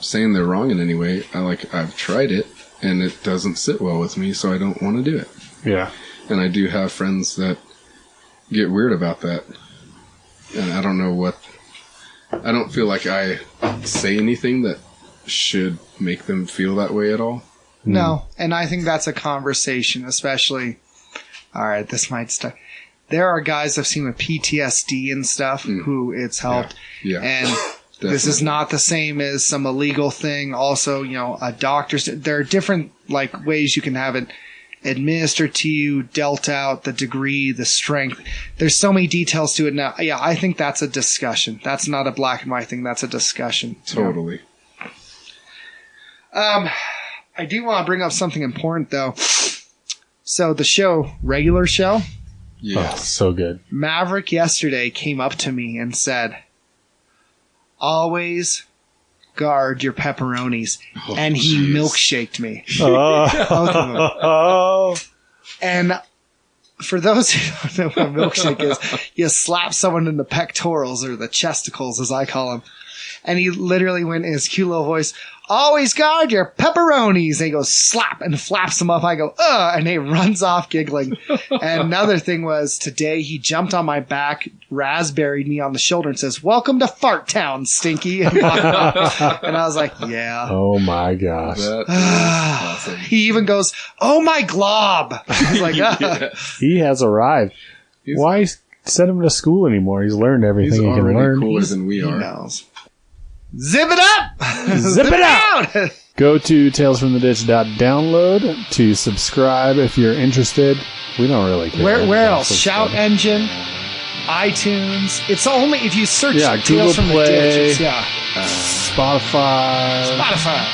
Speaker 3: saying they're wrong in any way. I've tried it, and it doesn't sit well with me, so I don't want to do it.
Speaker 2: Yeah.
Speaker 3: And I do have friends that get weird about that, and I don't know what. I don't feel like I say anything that should make them feel that way at all.
Speaker 1: No, and I think that's a conversation, especially. All right, this might start. There are guys I've seen with PTSD and stuff who it's helped.
Speaker 3: Yeah.
Speaker 1: And this is not the same as some illegal thing. Also, a doctor's. There are different ways you can have it administered to you, dealt out, the degree, the strength. There's so many details to it now. Yeah, I think that's a discussion. That's not a black and white thing. That's a discussion.
Speaker 3: Totally.
Speaker 1: I do want to bring up something important, though. So the show, regular show.
Speaker 3: Yeah.
Speaker 2: Oh, so good.
Speaker 1: Maverick yesterday came up to me and said, always guard your pepperonis. And he milkshaked me. Both of them.
Speaker 2: Oh.
Speaker 1: And for those who don't know what a milkshake is, you slap someone in the pectorals, or the chesticles as I call them. And he literally went in his cute little voice, always guard your pepperonis. And he goes, slap, and flaps them up. I go, ugh, and he runs off giggling. And another thing was, today he jumped on my back, raspberried me on the shoulder, and says, welcome to Fart Town, Stinky. And I was like, yeah.
Speaker 2: Oh my gosh.
Speaker 3: That is awesome.
Speaker 1: He even goes, oh my glob. I was like,
Speaker 2: He has arrived. Why send him to school anymore? He's learned everything
Speaker 3: He's
Speaker 2: he can
Speaker 3: already
Speaker 2: learn.
Speaker 3: cooler than we
Speaker 1: He
Speaker 3: are.
Speaker 1: knows. Zip it up!
Speaker 2: Zip it out! Go to talesfromtheditch.download to subscribe if you're interested. We don't really care.
Speaker 1: Where else?
Speaker 2: Subscribe.
Speaker 1: Shout Engine, iTunes. It's only if you search
Speaker 2: Yeah,
Speaker 1: Tales
Speaker 2: Google
Speaker 1: from
Speaker 2: Play.
Speaker 1: the Ditch. It's,
Speaker 2: Spotify.
Speaker 1: Spotify.